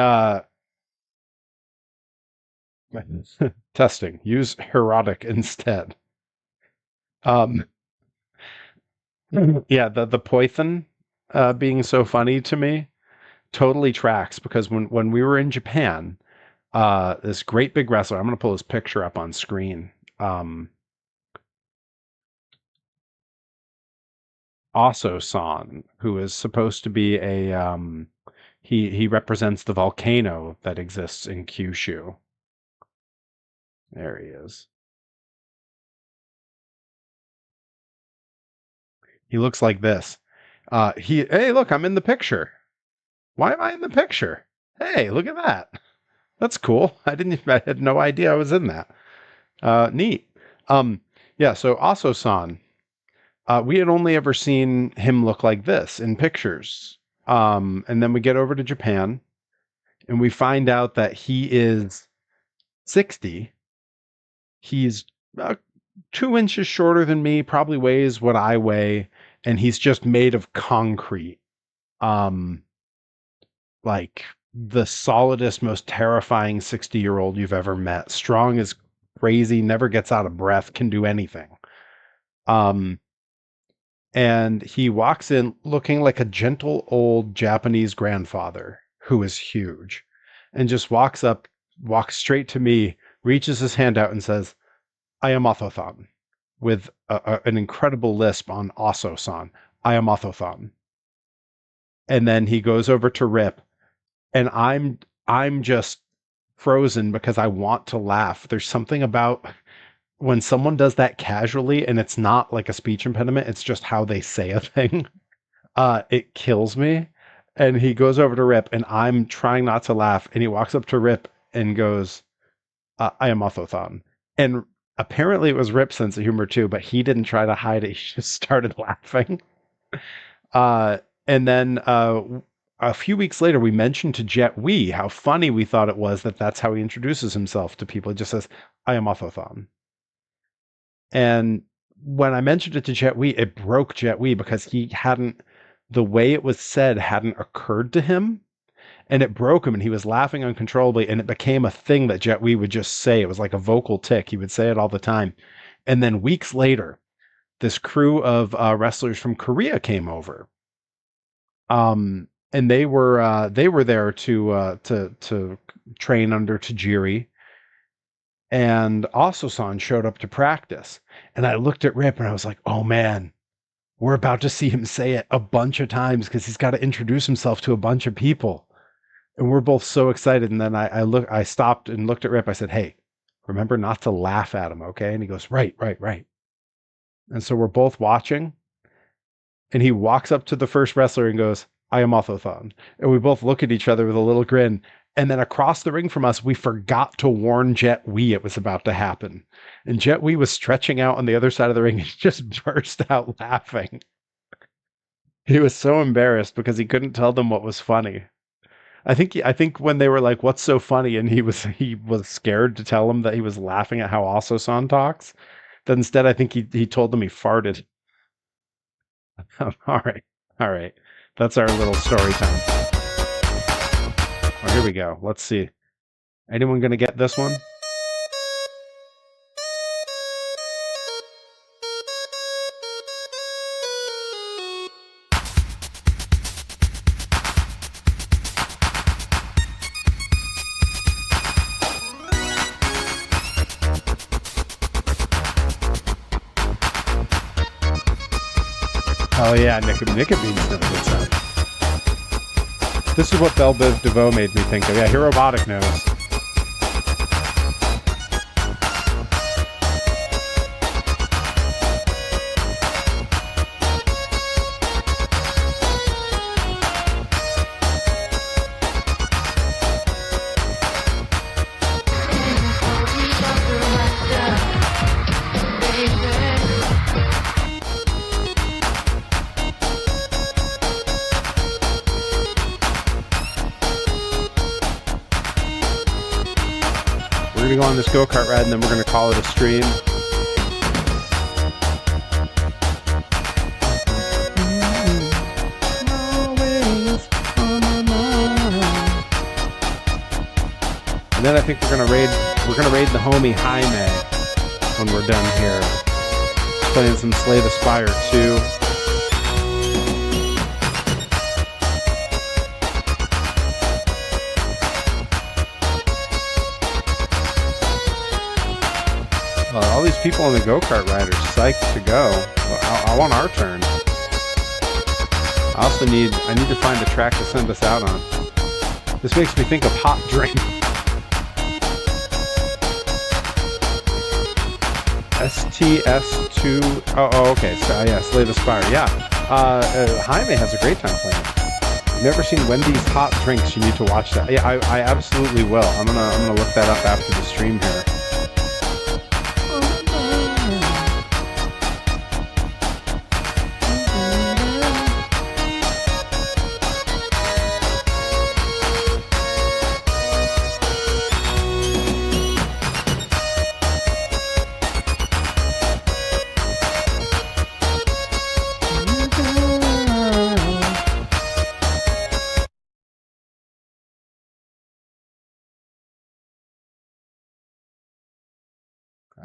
testing, use erotic instead. Yeah, the poison being so funny to me totally tracks, because when we were in Japan, this great big wrestler, I'm gonna pull his picture up on screen. Aso-san, who is supposed to be a he represents the volcano that exists in Kyushu. There he is. He looks like this. Hey, look, I'm in the picture. Why am I in the picture? Hey, look at that. That's cool. I had no idea I was in that. Neat. Yeah, so Aso-san, we had only ever seen him look like this in pictures. And then we get over to Japan and we find out that he is 60. He's 2 inches shorter than me, probably weighs what I weigh, and he's just made of concrete. Like the solidest, most terrifying 60-year-old you've ever met. Strong as crazy, never gets out of breath, can do anything. And he walks in looking like a gentle old Japanese grandfather who is huge, and just walks straight to me, reaches his hand out and says, "I am Aso-san," with an incredible lisp on Aso-san. "I am Aso-san." And then he goes over to Rip, and I'm just frozen because I want to laugh. There's something about when someone does that casually and it's not like a speech impediment, it's just how they say a thing. It kills me. And he goes over to Rip, and I'm trying not to laugh, and he walks up to Rip and goes, "I am Aso-san." And apparently it was Rip's sense of humor too, but he didn't try to hide it. He just started laughing. And then a few weeks later, we mentioned to Jet Wee how funny we thought it was that's how he introduces himself to people. He just says, "I am Aso-san." And when I mentioned it to Jet Wee, it broke Jet Wee because the way it was said hadn't occurred to him. And it broke him, and he was laughing uncontrollably, and it became a thing that Jet Wee would just say. It was like a vocal tick. He would say it all the time. And then weeks later, this crew of wrestlers from Korea came over. And they were there to train under Tajiri. And Aso-san showed up to practice. And I looked at Rip and I was like, oh man, we're about to see him say it a bunch of times because he's got to introduce himself to a bunch of people. And we're both so excited. And then I stopped and looked at Rip. I said, "Hey, remember not to laugh at him, okay?" And he goes, right. And so we're both watching. And he walks up to the first wrestler and goes, "I am Aso-san." And we both look at each other with a little grin. And then across the ring from us, we forgot to warn Jet Wee it was about to happen. And Jet Wee was stretching out on the other side of the ring and just burst out laughing. He was so embarrassed because he couldn't tell them what was funny. I think when they were like, "What's so funny?" and he was scared to tell them that he was laughing at how Aso-san talks. But instead, I think he told them he farted. All right. That's our little story time. Oh, here we go. Let's see. Anyone gonna get this one? Oh yeah, Nicobene's never good sound. This is what Belle Biv DeVoe made me think of. Yeah, Hero Robotic knows. We're going to go on this go-kart ride and then we're going to call it a stream. And then I think we're going to raid the homie Jaime when we're done here. Playing some Slay the Spire 2. All these people on the go-kart ride are psyched to go. I want our turn. I need to find a track to send us out on. This makes me think of Hot Drink. STS2. Oh, okay. So yeah, Slay the Spire. Yeah. Jaime has a great time playing it. I've never seen Wendy's Hot Drinks. You need to watch that. Yeah, I absolutely will. I'm gonna look that up after the stream here.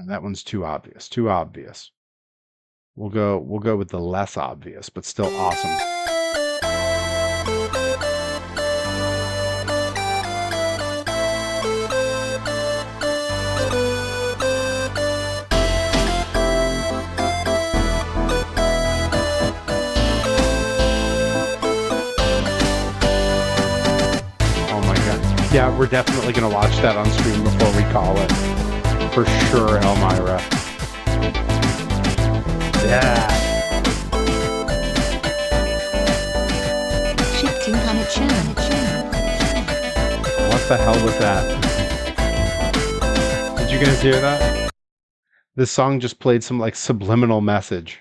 That one's too obvious. Too obvious. We'll go with the less obvious, but still awesome. Oh my god. Yeah, we're definitely gonna watch that on stream before we call it. For sure, Elmira. Yeah. What the hell was that? Did you guys hear that? This song just played some like subliminal message.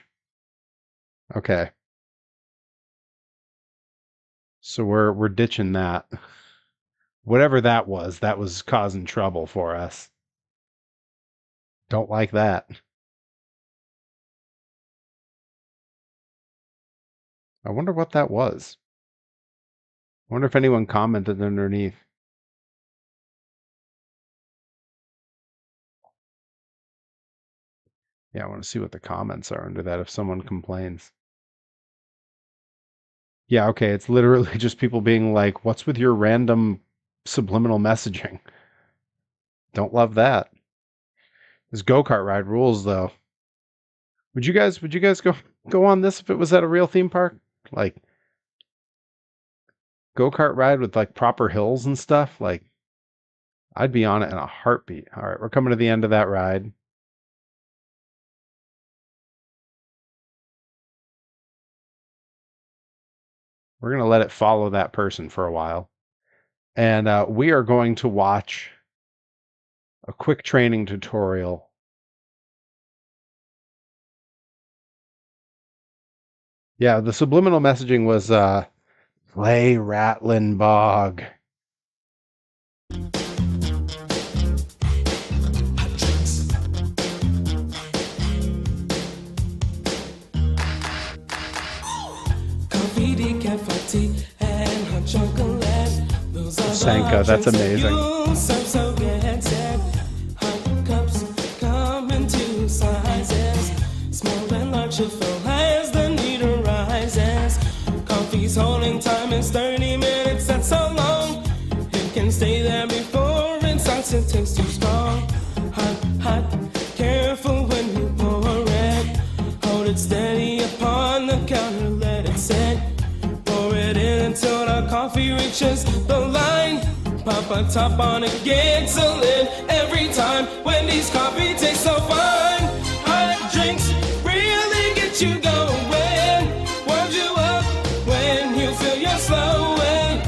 Okay. So we're ditching that. Whatever that was causing trouble for us. Don't like that. I wonder what that was. I wonder if anyone commented underneath. Yeah, I want to see what the comments are under that if someone complains. Yeah, okay, it's literally just people being like, what's with your random subliminal messaging? Don't love that. This go-kart ride rules, though. Would you guys go on this if it was at a real theme park? Like go-kart ride with like proper hills and stuff? Like I'd be on it in a heartbeat. All right, we're coming to the end of that ride. We're going to let it follow that person for a while. And we are going to watch a quick training tutorial. Yeah, the subliminal messaging was play Ratlin Bog. Sanka, that's amazing. Coffee's holding time is 30 minutes, that's so long. It can stay there before it starts to taste too strong. Hot, hot, careful when you pour it. Hold it steady upon the counter. coffee reaches the line. Pop a top on it, excellent every time. Wendy's coffee tastes so fine. Hot drinks really get you going. Warms you up when you feel you're slowing.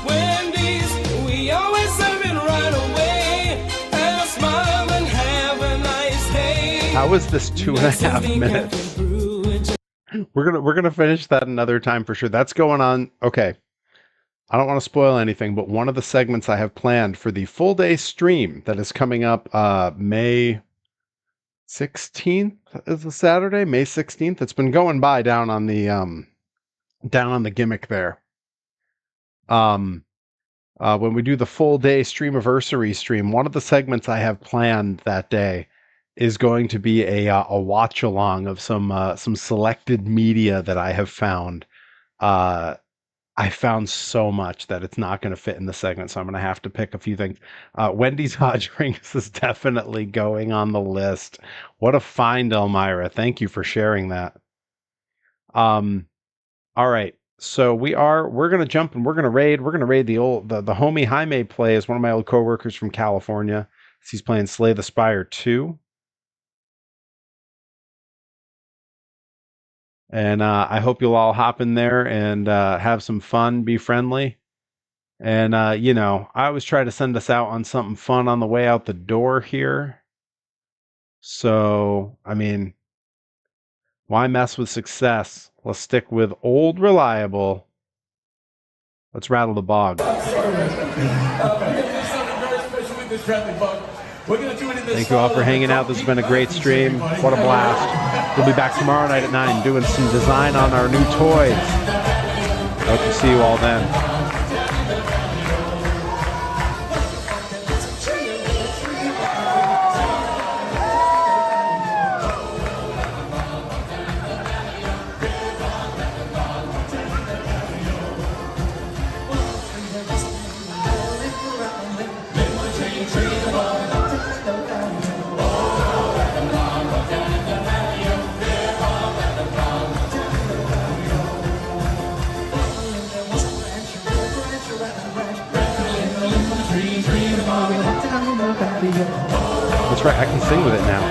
Wendy's, we always serve it right away. Have a smile and have a nice day. How is this 2.5 minutes? We're gonna finish that another time for sure. That's going on. Okay. I don't want to spoil anything, but one of the segments I have planned for the full day stream that is coming up May 16th is a Saturday, May 16th. It's been going by down on the gimmick there. When we do the full day streamiversary stream, one of the segments I have planned that day is going to be a watch along of some selected media that I have found. I found so much that it's not going to fit in the segment, so I'm going to have to pick a few things. Wendy's hot drinks is definitely going on the list. What a find, Elmira. Thank you for sharing that. All right. So we're going to jump and we're going to raid. We're going to raid the homie Jaime play is one of my old coworkers from California. He's playing Slay the Spire 2. And I hope you'll all hop in there and have some fun, be friendly. And, you know, I always try to send us out on something fun on the way out the door here. So, I mean, why mess with success? Let's stick with old reliable. Let's rattle the bog. Thank you all for hanging out. This has been a great stream. What a blast. We'll be back tomorrow night at 9 doing some design on our new toys. Hope to see you all then. That's right, I can sing with it now.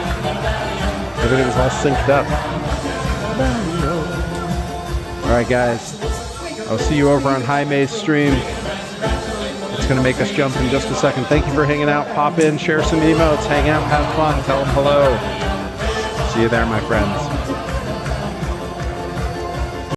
Everything's all synced up. Alright guys, I'll see you over on Jaime's stream. It's going to make us jump in just a second. Thank you for hanging out. Pop in, share some emotes, hang out, have fun, tell them hello. See you there, my friends.